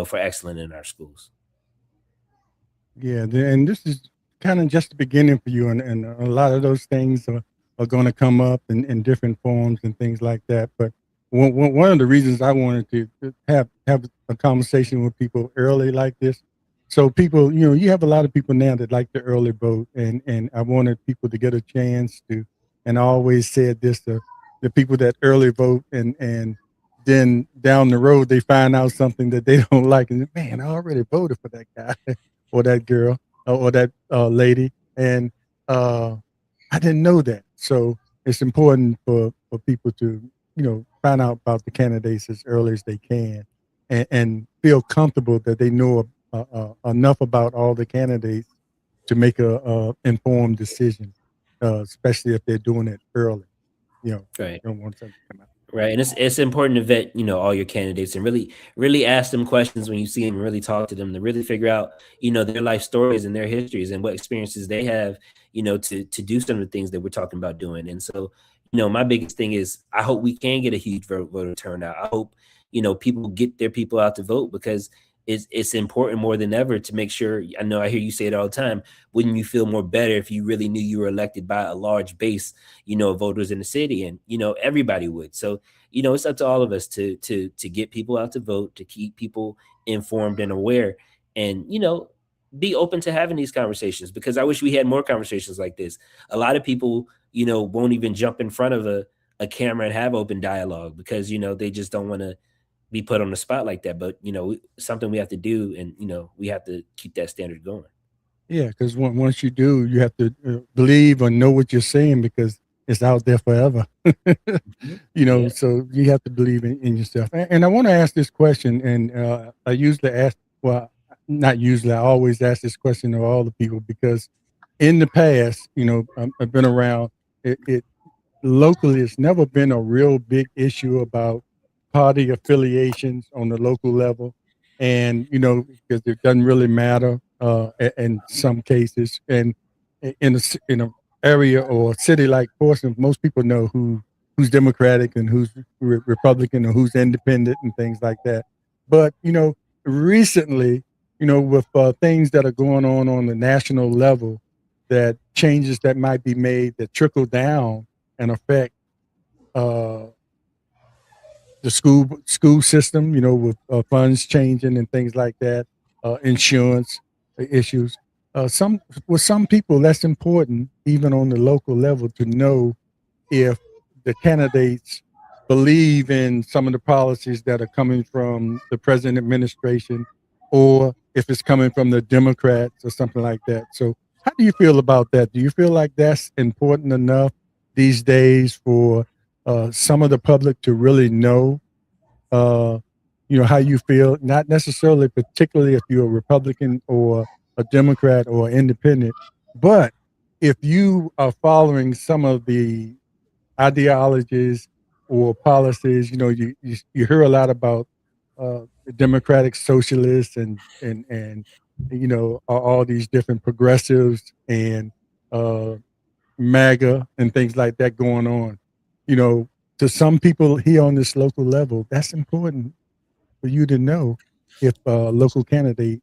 for excellence in our schools. Yeah, and this is kind of just the beginning for you, and a lot of those things are going to come up in different forms and things like that. But one of the reasons I wanted to have a conversation with people early like this. So people, you have a lot of people now that like the early vote, and I wanted people to get a chance to. And I always said this to the people that early vote, and then down the road they find out something that they don't like, and man, I already voted for that guy or that girl or that lady, and uh, I didn't know that. So it's important for people to find out about the candidates as early as they can, and feel comfortable that they know enough about all the candidates to make a informed decision, especially if they're doing it early. You know, Right. you don't want something to come out. Right. And it's important to vet, all your candidates and really ask them questions when you see them and really talk to them to really figure out, their life stories and their histories and what experiences they have, to do some of the things that we're talking about doing. And so, my biggest thing is I hope we can get a huge voter turnout. I hope, people get their people out to vote because it's important more than ever to make sure. I know I hear you say it all the time. Wouldn't you feel more better if you really knew you were elected by a large base, of voters in the city? And everybody would. So it's up to all of us to get people out to vote, to keep people informed and aware, and be open to having these conversations, because I wish we had more conversations like this. A lot of people won't even jump in front of a camera and have open dialogue because they just don't want to be put on the spot like that. But something we have to do, and we have to keep that standard going. Yeah, because once you do, you have to believe or know what you're saying because it's out there forever. Mhm. Yeah. So you have to believe in yourself. And I want to ask this question, and I usually ask, well, not usually, I always ask this question to all the people because in the past, I've been around. It locally, it's never been a real big issue about party affiliations on the local level, and because it doesn't really matter in some cases. And in a area or a city like Portsmouth, most people know who's Democratic and who's Republican or who's independent and things like that. But recently, with things that are going on the national level, that changes that might be made that trickle down and affect uh, the school system, with funds changing and things like that, insurance issues. Some with some people, that's important, even on the local level, to know if the candidates believe in some of the policies that are coming from the present administration, or if it's coming from the Democrats or something like that. So, how do you feel about that? Do you feel like that's important enough these days for some of the public to really know, uh, how you feel? Not necessarily, particularly if you're a Republican or a Democrat or independent, but if you are following some of the ideologies or policies. You hear a lot about the democratic socialists and all these different progressives and uh, MAGA and things like that going on. You know, to some people here on this local level, that's important for you to know if a local candidate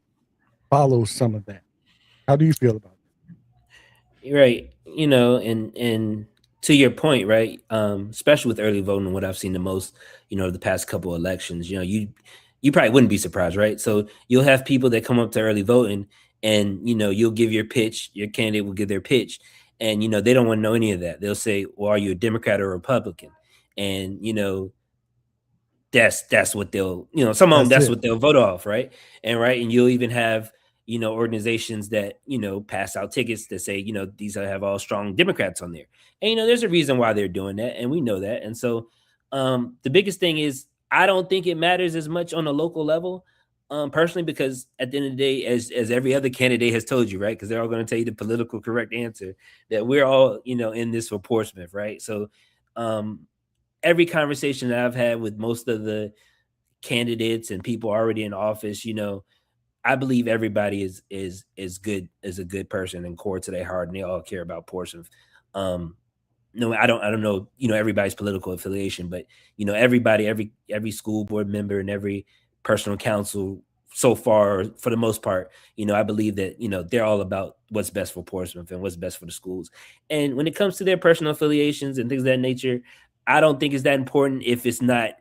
follows some of that. How do you feel about Right. And to your point, right? Especially with early voting, what I've seen the most, the past couple elections, you probably wouldn't be surprised, right? So you'll have people that come up to early voting, and you'll give your pitch, your candidate will give their pitch, and they don't want to know any of that. They'll say, well, are you a Democrat or a Republican? And that's what they'll, some of that? them, That's that's it. what they'll vote off, right? And you'll even have organizations that pass out tickets that say these have all strong Democrats on there. And there's a reason why they're doing that, and we know that. And so the biggest thing is, I don't think it matters as much on a local level, personally, because at the end of the day, as every other candidate has told you, right, because they're all going to tell you the political correct answer, that we're all in this for Portsmouth, right? So um every conversation that I've had with most of the candidates and people already in office, I believe everybody is good, is a good person and core to their heart, and they all care about Portsmouth. Um, no, I don't know, everybody's political affiliation, but everybody, every school board member and every personal council so far, for the most part, I believe that they're all about what's best for Portsmouth and what's best for the schools. And when it comes to their personal affiliations and things of that nature, I don't think it's that important if it's not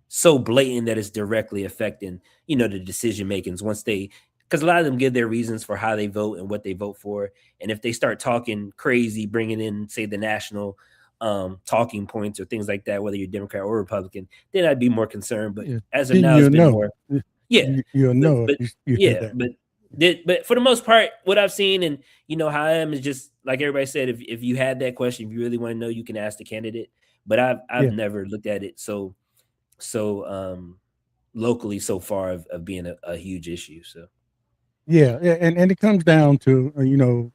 so blatant that it's directly affecting, the decision makings once they, because a lot of them give their reasons for how they vote and what they vote for. And if they start talking crazy, bringing in, say, the national talking points or things like that, whether you're Democrat or Republican, then I'd be more concerned. But Yeah. as of Then now, it's you'll been know. more, yeah. You'll But know if but you hear yeah, that. but for the most part, what I've seen and how I am is just like everybody said. If you had that question, if you really want to know, you can ask the candidate. But I've Yeah. never looked at it so locally so far of being a huge issue. So Yeah. And it comes down to,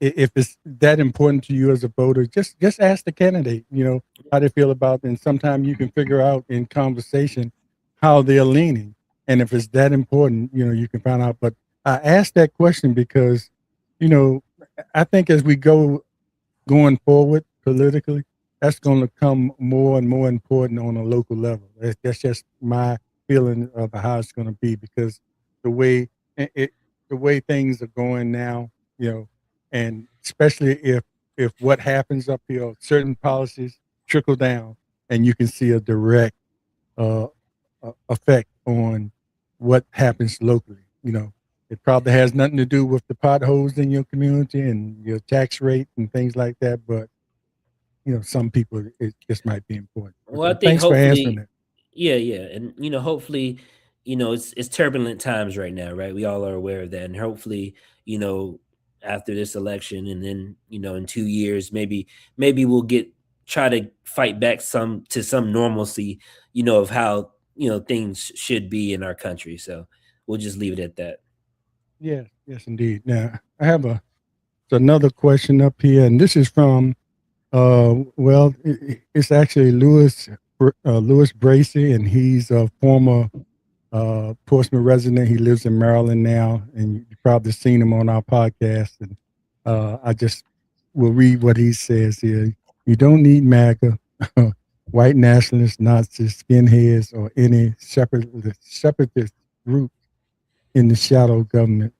if it's that important to you as a voter, just ask the candidate, how they feel about it. And sometimes you can figure out in conversation how they're leaning. And if it's that important, you can find out. But I asked that question because, you know, I think as we going forward politically, that's going to come more and more important on a local level. That's just my feeling of how it's going to be because the way it, the way things are going now, and especially if what happens up here, certain policies trickle down, and you can see a direct uh, effect on what happens locally. It probably has nothing to do with the potholes in your community and your tax rate and things like that, but some people it just might be important. But well, I think thanks for answering hopefully, that. yeah, and hopefully, it's turbulent times right now, right? We all are aware of that, and hopefully, you know, after this election, and then in 2 years, maybe we'll try to fight back some normalcy, of how things should be in our country. So we'll just leave it at that. Yes, yes, indeed. Now I have another question up here, and this is from well, it's actually Louis Bracy, and he's a former Portsmouth resident. He lives in Maryland now, and you've probably seen him on our podcast. And I just will read what he says here. You don't need MAGA, white nationalists, Nazis, skinheads, or any separatist group in the shadow government.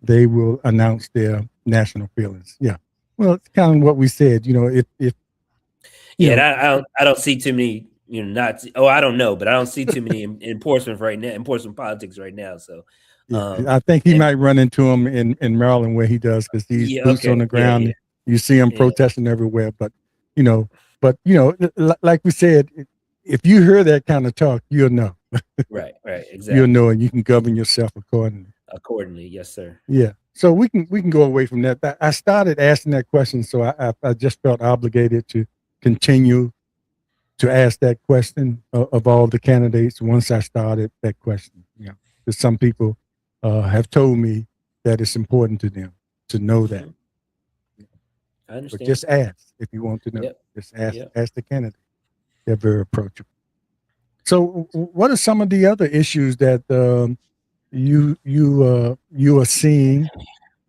They will announce their national feelings. Yeah. Well, it's kind of what we said. If you Yeah, and know, I don't see too many, Nazi. Oh, I don't know, but I don't see too many in Portsmouth right now, in Portsmouth politics right now. So, yeah, I think he and might run into him in Maryland where he does because he's yeah, boots on okay, the yeah, ground. yeah, You see him yeah, protesting everywhere, you know, like we said, if you hear that kind of talk, you'll know. right, You'll exactly. know, and you can govern yourself accordingly. Accordingly, yes, sir. Yeah. So we can go away from that. I started asking that question, so I just felt obligated to continue to ask that question of all the candidates once I started that question. Because some people have told me that it's important to them to know that. Hmm. I But understand. just ask if you want to know. Yep, Just ask yep. ask the candidate. They're very approachable. So, what are some of the other issues that you are seeing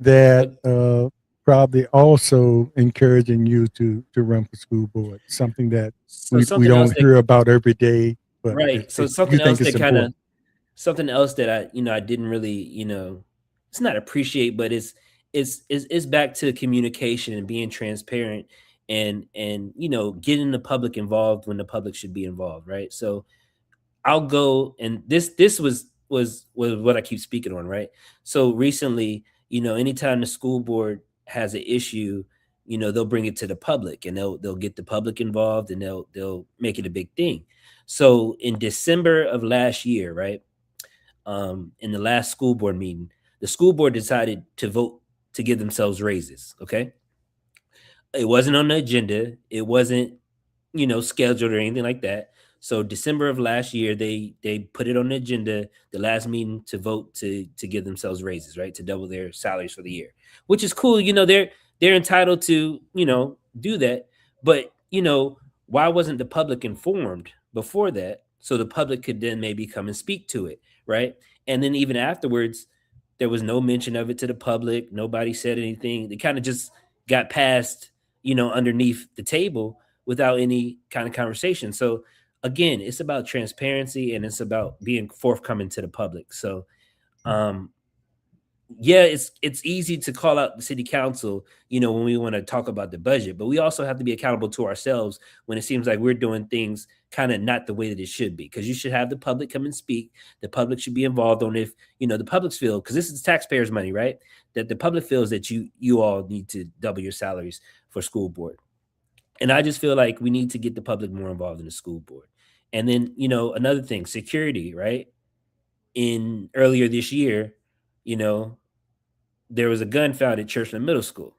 that But probably also encouraging you to run for school board? Something that so we something else don't that hear about every day, but right. So you something think else it's that kind of important. something else that I didn't really it's not appreciate, but it's back to communication and being transparent and getting the public involved when the public should be involved, right? So I'll go and this was what I keep speaking on, right? So recently, anytime the school board has an issue, they'll bring it to the public and they'll get the public involved and they'll make it a big thing. So in December of last year, right? In the last school board meeting, the school board decided to vote to give themselves raises. Okay. It wasn't on the agenda. It wasn't scheduled or anything like that. So December of last year, they put it on the agenda, the last meeting to vote to give themselves raises, right, to double their salaries for the year, which is cool. They're entitled to do that, but why wasn't the public informed before that so the public could then maybe come and speak to it, right? And then even afterwards, there was no mention of it to the public. Nobody said anything. They kind of just got passed, underneath the table without any kind of conversation. So again, it's about transparency and it's about being forthcoming to the public. So um yeah, it's easy to call out the city council, when we want to talk about the budget, but we also have to be accountable to ourselves when it seems like we're doing things kind of not the way that it should be. Because you should have the public come and speak. The public should be involved on if the public's feel, because this is taxpayers' money, right? That the public feels that you all need to double your salaries for school board, and I just feel like we need to get the public more involved in the school board. And then another thing, security, right? In earlier this year, you know there was a gun found at Churchland Middle School.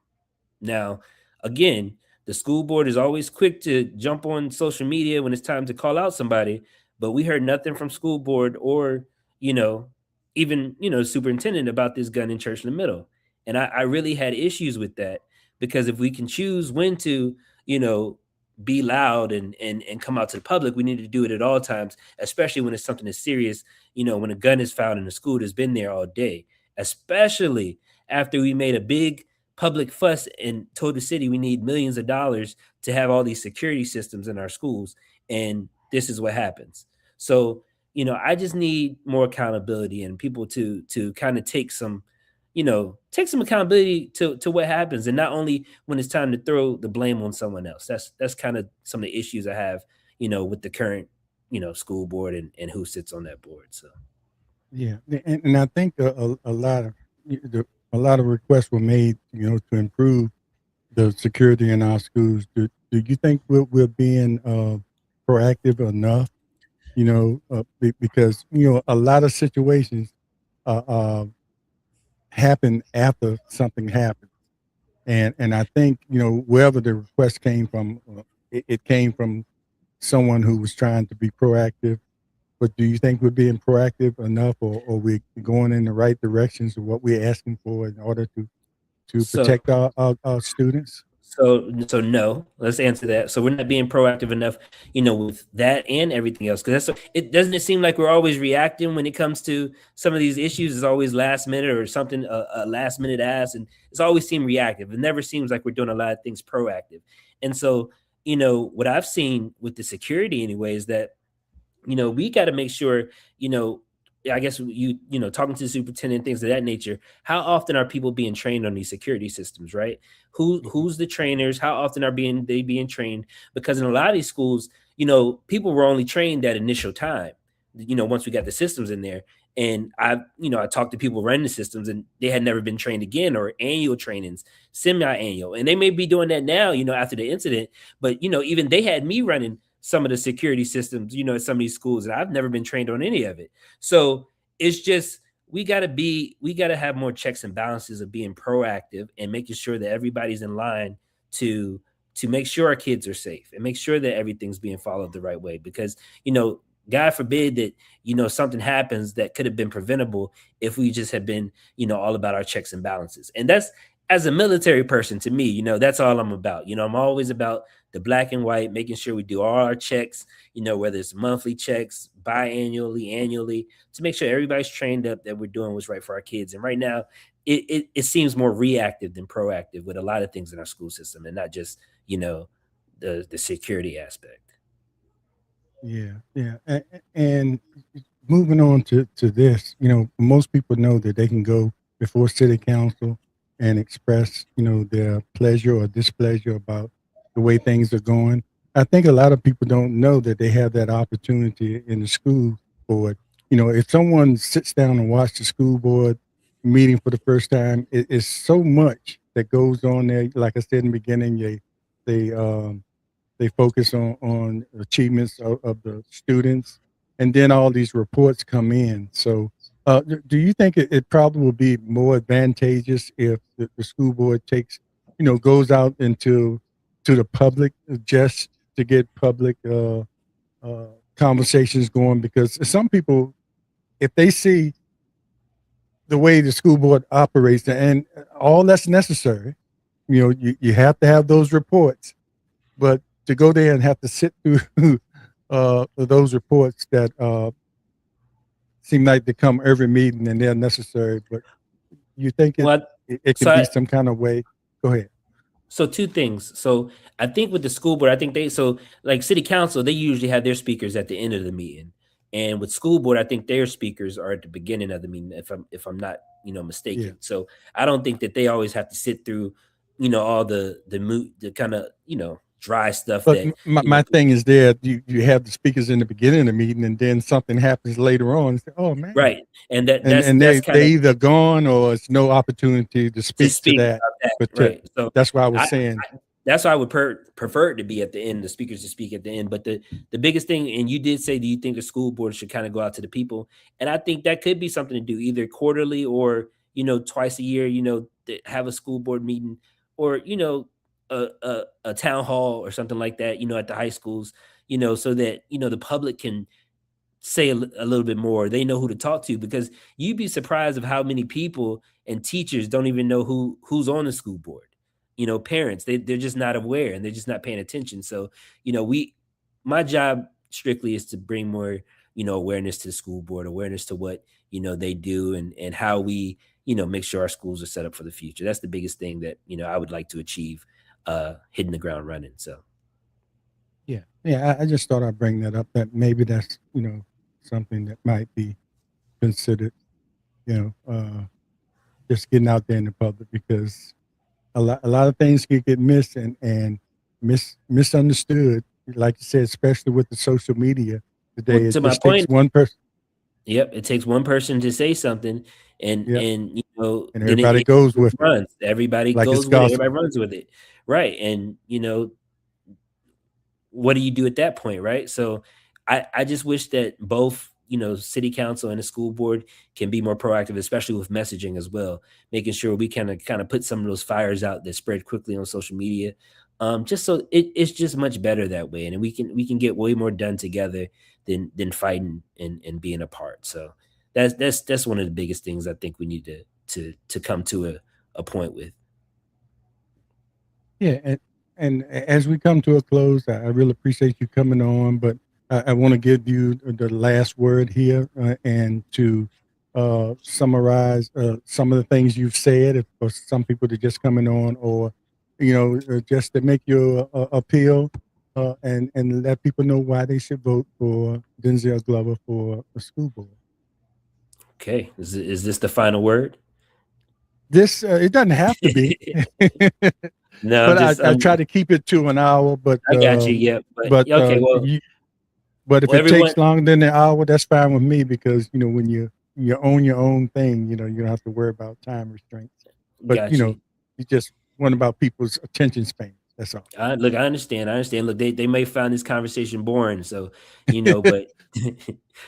Now, again, the school board is always quick to jump on social media when it's time to call out somebody, but we heard nothing from school board or, you know, even, superintendent about this gun in Churchland Middle. And I really had issues with that, because if we can choose when to, you know, be loud and come out to the public, we need to do it at all times, especially when it's something as serious, when a gun is found in a school that's been there all day, especially after we made a big public fuss and told the city we need millions of dollars to have all these security systems in our schools, and this is what happens. So I just need more accountability and people to kind of take some accountability to what happens, and not only when it's time to throw the blame on someone else. That's kind of some of the issues I have with the current school board and who sits on that board. So Yeah, and I think a lot of a lot of requests were made, to improve the security in our schools. Do you think we're being proactive enough? Because a lot of situations happen after something happens, and I think wherever the request came from, it came from someone who was trying to be proactive. But do you think we're being proactive enough, or we going in the right directions of what we're asking for in order to so protect our students? So no, let's answer that. So we're not being proactive enough, with that and everything else. Because it seem like we're always reacting when it comes to some of these issues. It's always last minute or something, a last minute ask, and it's always seemed reactive. It never seems like we're doing a lot of things proactive. And so, what I've seen with the security anyway is that we got to make sure, you know, I guess talking to the superintendent, things of that nature. How often are people being trained on these security systems, right? Who's the trainers? How often are they being trained? Because in a lot of these schools, people were only trained that initial time. Once we got the systems in there, and I talked to people running the systems, and they had never been trained again, or annual trainings, semi-annual, and they may be doing that now, after the incident. But even they had me running some of the security systems, at some of these schools, and I've never been trained on any of it. So it's just we gotta have more checks and balances of being proactive and making sure that everybody's in line to to make sure our kids are safe and make sure that everything's being followed the right way. Because God forbid that something happens that could have been preventable if we just had been all about our checks and balances. And that's, as a military person, to me, that's all I'm about. I'm always about the black and white, making sure we do all our checks, whether it's monthly checks, biannually, annually, to make sure everybody's trained up that we're doing what's right for our kids. And right now, it seems more reactive than proactive with a lot of things in our school system, and not just you know the security aspect. Yeah, yeah. And moving on to this, most people know that they can go before city council and express, their pleasure or displeasure about the way things are going. I think a lot of people don't know that they have that opportunity in the school board. If someone sits down and watch the school board meeting for the first time, it's so much that goes on there. Like I said in the beginning, they they focus on achievements of the students, and then all these reports come in. So, do you think it probably will be more advantageous if the school board takes, goes out into to the public just to get public conversations going? Because some people, if they see the way the school board operates and all that's necessary, you have to have those reports, but to go there and have to sit through those reports that seem like they come every meeting and they're necessary, but you think Well, it can so be I, some kind of way? Go ahead. so two things. So I think with the school board, I think like city council, they usually have their speakers at the end of the meeting, and with school board, I think their speakers are at the beginning of the meeting. If I'm not Yeah. mistaken. So I don't think that they always have to sit through, all the kind of dry stuff But that my thing is there, you have the speakers in the beginning of the meeting, and then something happens later on. And say, oh man, right, and that and that's and that's kind they of either gone or it's no opportunity to to speak to speak that. about that, But right? So that's why I was I, saying, I that's why I would prefer it to be at the end, the speakers to speak at the end. But the biggest thing, and you did say, do you think the school board should kind of go out to the people? And I think that could be something to do either quarterly or twice a year. Have a school board meeting or a town hall or something like that. At the high schools. So that the public can say a little bit more. They know who to talk to because you'd be surprised of how many people and teachers don't even know who's on the school board. Parents they're just not aware and they're just not paying attention. So we my job strictly is to bring more awareness to the school board, awareness to what they do and how we make sure our schools are set up for the future. That's the biggest thing that I would like to achieve, hitting the ground running. So yeah, yeah. I just thought I'd bring that up. That maybe that's something that might be considered. Just getting out there in the public because a lot of things can get missed and misunderstood. Like you said, especially with the social media well, today, it to my just takes point, one person. yep, it takes one person to say something, and Yeah, and then everybody it goes with it runs. Everybody like it's goes with it. Everybody gospel. runs with it, right? And what do you do at that point, right? So I just wish that both city council and the school board can be more proactive, especially with messaging as well, making sure we kind of put some of those fires out that spread quickly on social media, just so it's just much better that way, and we can get way more done together than fighting and being apart. So that's one of the biggest things I think we need to come to a point with. Yeah, and as we come to a close, I really appreciate you coming on, but I want to give you the last word here and to summarize some of the things you've said. If for some people that just coming on, or just to make your appeal and let people know why they should vote for Denzel Glover for a school board. Okay, is this the final word? This it doesn't have to be, No, I'm but just I try to keep it to an hour. But I got you. Yeah, but but okay. Well, you But if well, it everyone takes longer than an hour, that's fine with me because when you own your own thing, you don't have to worry about time restraints. But got you. you just want about people's attention span. That's all. Look, I understand. I understand. Look, they may find this conversation boring, so but Well,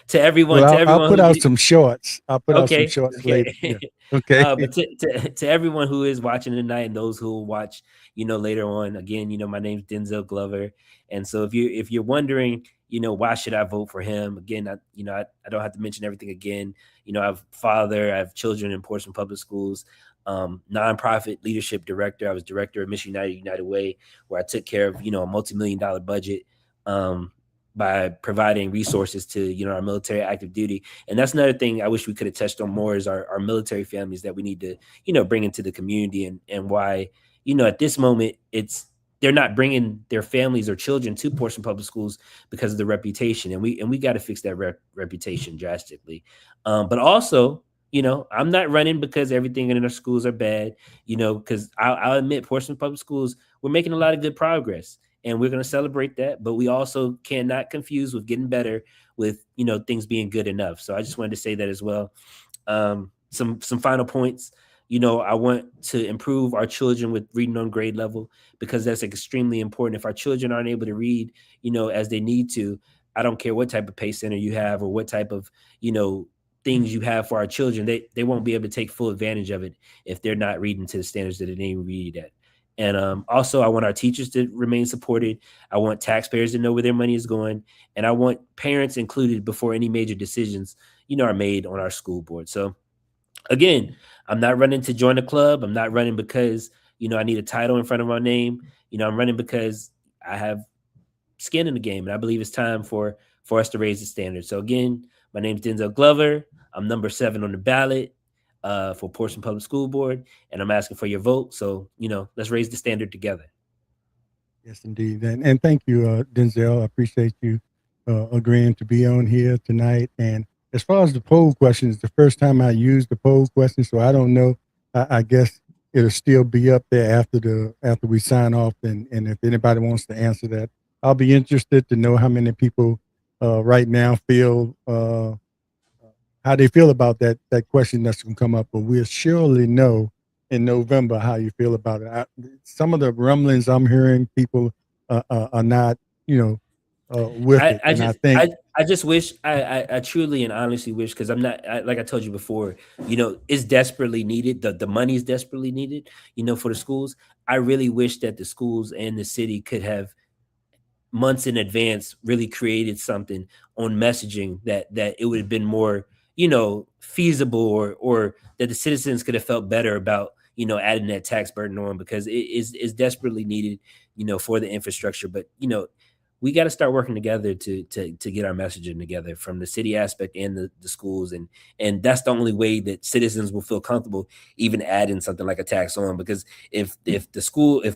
to I'll everyone put who out some shorts. I'll put out some okay, shorts later. okay. Yeah. Okay. But to everyone who is watching tonight and those who will watch, later on, again, my name's Denzel Glover. And so if you're wondering, why should I vote for him? Again, I don't have to mention everything again. I have father, I have children in Portsmouth Public Schools, nonprofit leadership director. I was director of Mission United Way, where I took care of, a multi-million-dollar budget. By providing resources to our military active duty. And that's another thing I wish we could have touched on more is our military families that we need to bring into the community, and why at this moment they're not bringing their families or children to Portsmouth Public Schools because of the reputation, and we got to fix that reputation drastically. But also, I'm not running because everything in our schools are bad, because I'll admit Portsmouth Public Schools, we're making a lot of good progress, and we're going to celebrate that, but we also cannot confuse with getting better with things being good enough. So I just wanted to say that as well. Some final points. I want to improve our children with reading on grade level, because that's extremely important. If our children aren't able to read as they need to, I don't care what type of pay center you have or what type of things you have for our children, they won't be able to take full advantage of it if they're not reading to the standards that they need to read at. And also, I want our teachers to remain supported. I want taxpayers to know where their money is going, and I want parents included before any major decisions, are made on our school board. So, again, I'm not running to join a club. I'm not running because I need a title in front of my name. I'm running because I have skin in the game, and I believe it's time for us to raise the standard. So, again, my name's Denzel Glover. I'm number 7 on the ballot for Portsmouth Public School Board, and I'm asking for your vote. So, let's raise the standard together. Yes, indeed. And thank you, Denzel. I appreciate you agreeing to be on here tonight. And as far as the poll question, it's the first time I used the poll question, so I don't know. I guess it'll still be up there after we sign off, and if anybody wants to answer that, I'll be interested to know how many people right now feel how they feel about that question that's going to come up. But we'll surely know in November how you feel about it. Some of the rumblings I'm hearing, people are not, you know, with it, I and I just think I just wish I truly and honestly wish, because I'm not like I told you before, it's desperately needed. The money is desperately needed, for the schools. I really wish that the schools and the city could have months in advance really created something on messaging that it would have been more feasible, or that the citizens could have felt better about adding that tax burden on, because it is desperately needed for the infrastructure. But we got to start working together to get our messaging together from the city aspect and the schools, and that's the only way that citizens will feel comfortable even adding something like a tax on. Because if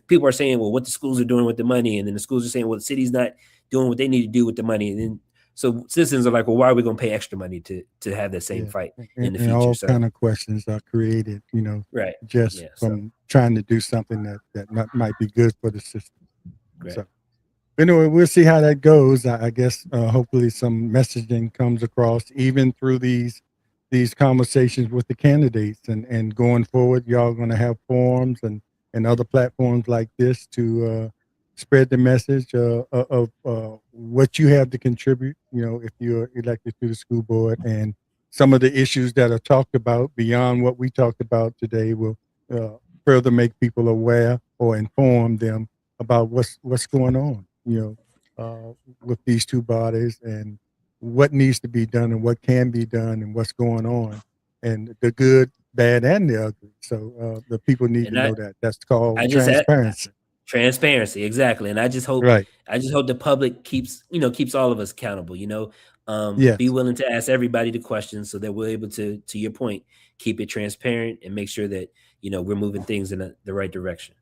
people are saying, well, what the schools are doing with the money, and then the schools are saying, well, the city's not doing what they need to do with the money, and then so citizens are like, well, why are we going to pay extra money to have that same yeah, fight in the and future? all So kind of questions are created, right, just yeah, so from trying to do something that might be good for the system. great. So anyway, we'll see how that goes. I guess hopefully some messaging comes across even through these conversations with the candidates, and going forward, y'all going to have forums and other platforms like this to spread the message of what you have to contribute. If you're elected to the school board, and some of the issues that are talked about beyond what we talked about today will uh, further make people aware or inform them about what's going on, with these two bodies, and what needs to be done and what can be done and what's going on, and the good, bad, and the ugly. So the people need to And I know that. That's called I just had transparency. transparency, exactly. And Right. I just hope the public keeps all of us accountable. Be Yes. willing to ask everybody the questions so that we're able to your point, keep it transparent and make sure that we're moving things in the right direction.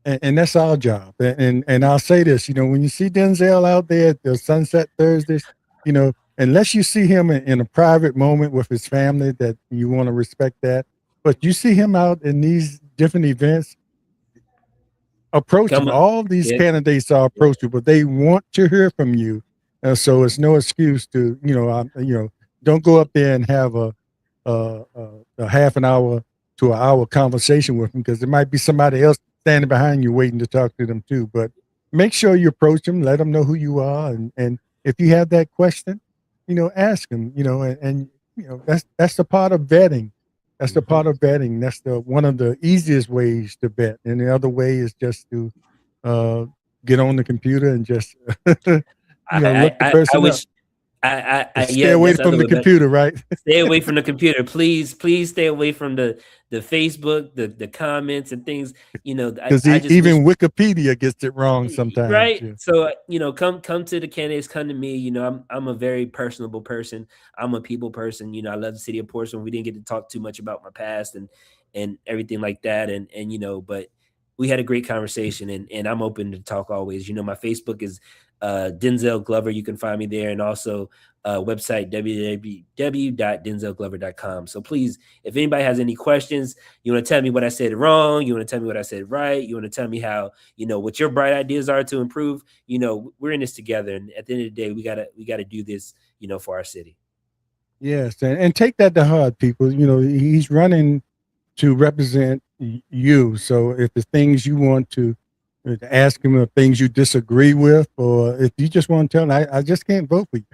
And that's our job. And I'll say this, when you see Denzel out there at the Sunset Thursdays, unless you see him in a private moment with his family, that you want to respect that. But you see him out in these different events, approach Come them. on. All these Yeah, candidates are yeah. approachable. They want to hear from you, so it's no excuse to don't go up there and have a half an hour to an hour conversation with them, because there might be somebody else standing behind you waiting to talk to them too. But make sure you approach them, let them know who you are, and if you have that question, ask them. And that's the part of vetting. That's the Mhm. part of vetting. That's the one of the easiest ways to vet. And the other way is just to uh, get on the computer and just look the I person up. wish I Stay yeah, away that's the from other the way. But computer, right? stay away from the computer, please stay away from the Facebook, the comments and things. Because I just wish. even Wikipedia gets it wrong sometimes. Right. Yeah. So come to the candidates, come to me. I'm a very personable person. I'm a people person. I love the city of Portsmouth. We didn't get to talk too much about my past and everything like that. And but we had a great conversation, and I'm open to talk always. My Facebook is Denzel Glover. You can find me there, and also website www.denzelglover.com. So please, if anybody has any questions, you want to tell me what I said wrong, you want to tell me what I said right, you want to tell me how what your bright ideas are to improve. We're in this together, and at the end of the day, we gotta do this for our city. Yes, and take that to heart, people. He's running to represent you. So if the things you want to ask him, or things you disagree with, or if you just want to tell him, I just can't vote for you.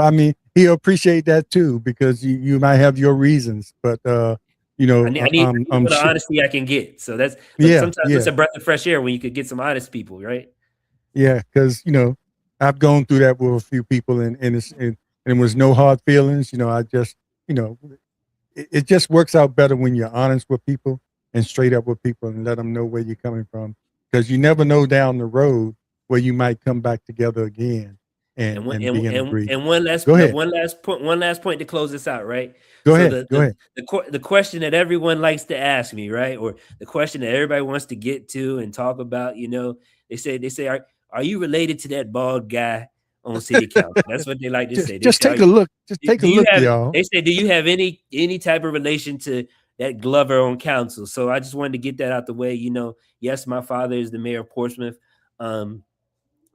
I mean, he'll appreciate that too, because you might have your reasons. But I need I'm all the sure. honesty I can get. So that's look. Yeah, Sometimes it's yeah, a breath of fresh air when you could get some honest people, right? yeah. Because I've gone through that with a few people, and it was no hard feelings. I just you know it just works out better when you're honest with people and straight up with people, and let them know where you're coming from, because you never know down the road where you might come back together again and And one and and be in and, agreement. and one Go ahead. last point to close this out, right? Go So ahead. Go ahead. the question that everyone likes to ask me, right, or the question that everybody wants to get to and talk about, they say, are you related to that bald guy on city council. That's what they like to say. They Just say, take a look. Just take a do you look, have? y'all. They say, do you have any type of relation to that Glover on council? So I just wanted to get that out the way. Yes, my father is the mayor of Portsmouth. Um,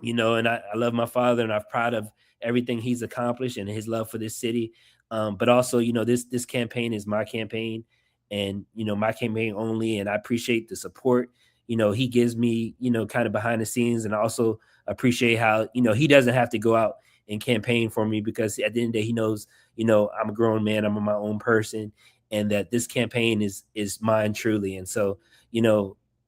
and I love my father, and I'm proud of everything he's accomplished and his love for this city. But also, this campaign is my campaign, and my campaign only. And I appreciate the support he gives me, kind of behind the scenes, and I also appreciate how he doesn't have to go out and campaign for me, because at the end of the day, he knows I'm a grown man, I'm my own person, and that this campaign is mine truly. And so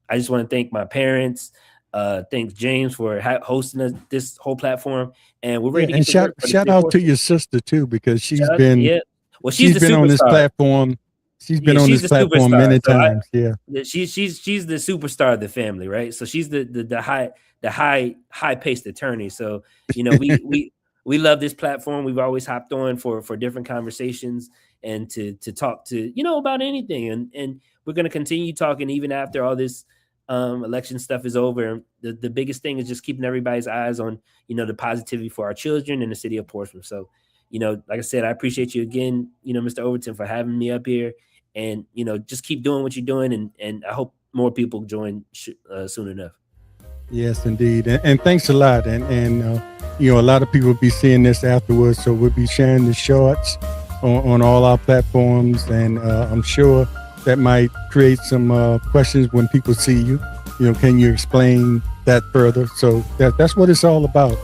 I just want to thank my parents. Thanks James for hosting this whole platform, and we're Yeah, ready to and get to work for the shout city of out to Portsmouth. your sister too, because Shout out, yeah. Well, she's she's the been on this superstar. platform. She's been Yeah, on she's this the platform superstar. many So times. Yeah. she's the superstar of the family, right? So she's the high paced attorney. So we love this platform. We've always hopped on for different conversations and to talk to about anything, and we're gonna continue talking even after all this election stuff is over. The biggest thing is just keeping everybody's eyes on the positivity for our children in the city of Portsmouth. So like I said, I appreciate you again, Mr. Overton, for having me up here, and just keep doing what you're doing, and I hope more people join soon enough. Yes, indeed, and thanks a lot. And a lot of people will be seeing this afterwards, so we'll be sharing the shorts on all our platforms, and I'm sure that might create some questions when people see you. Can you explain that further? So that's what it's all about.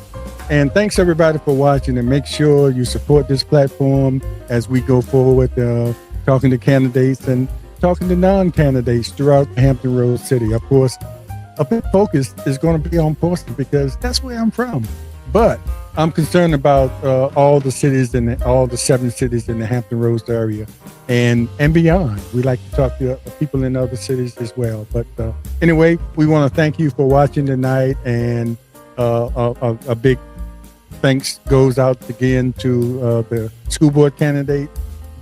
And thanks everybody for watching, and make sure you support this platform as we go forward, talking to candidates and talking to non-candidates throughout Hampton Roads City. Of course, a big focus is going to be on Portsmouth because that's where I'm from. But I'm concerned about all the cities and all the 7 cities in the Hampton Roads area and beyond. We like to talk to people in other cities as well. But anyway, we want to thank you for watching tonight, and a big thanks goes out again to the school board candidate,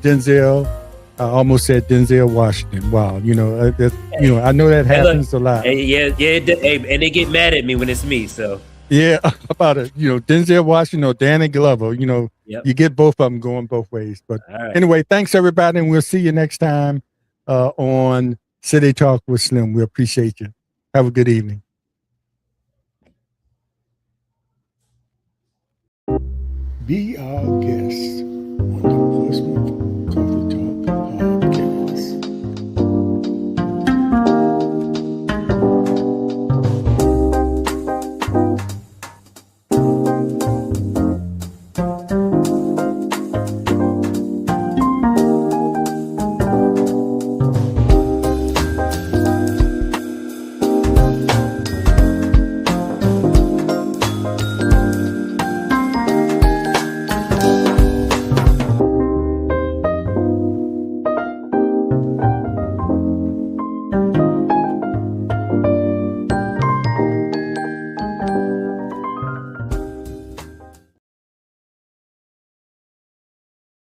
Denzel. I almost said Denzel Washington. Wow, I know that happens a lot. Yeah, and they get mad at me when it's me. So yeah, about it. Denzel Washington or Danny Glover. Yep. You get both of them going both ways. But right. Anyway, thanks everybody, and we'll see you next time on City Talk with Slim. We appreciate you. Have a good evening. Be our guest on the Portsmouth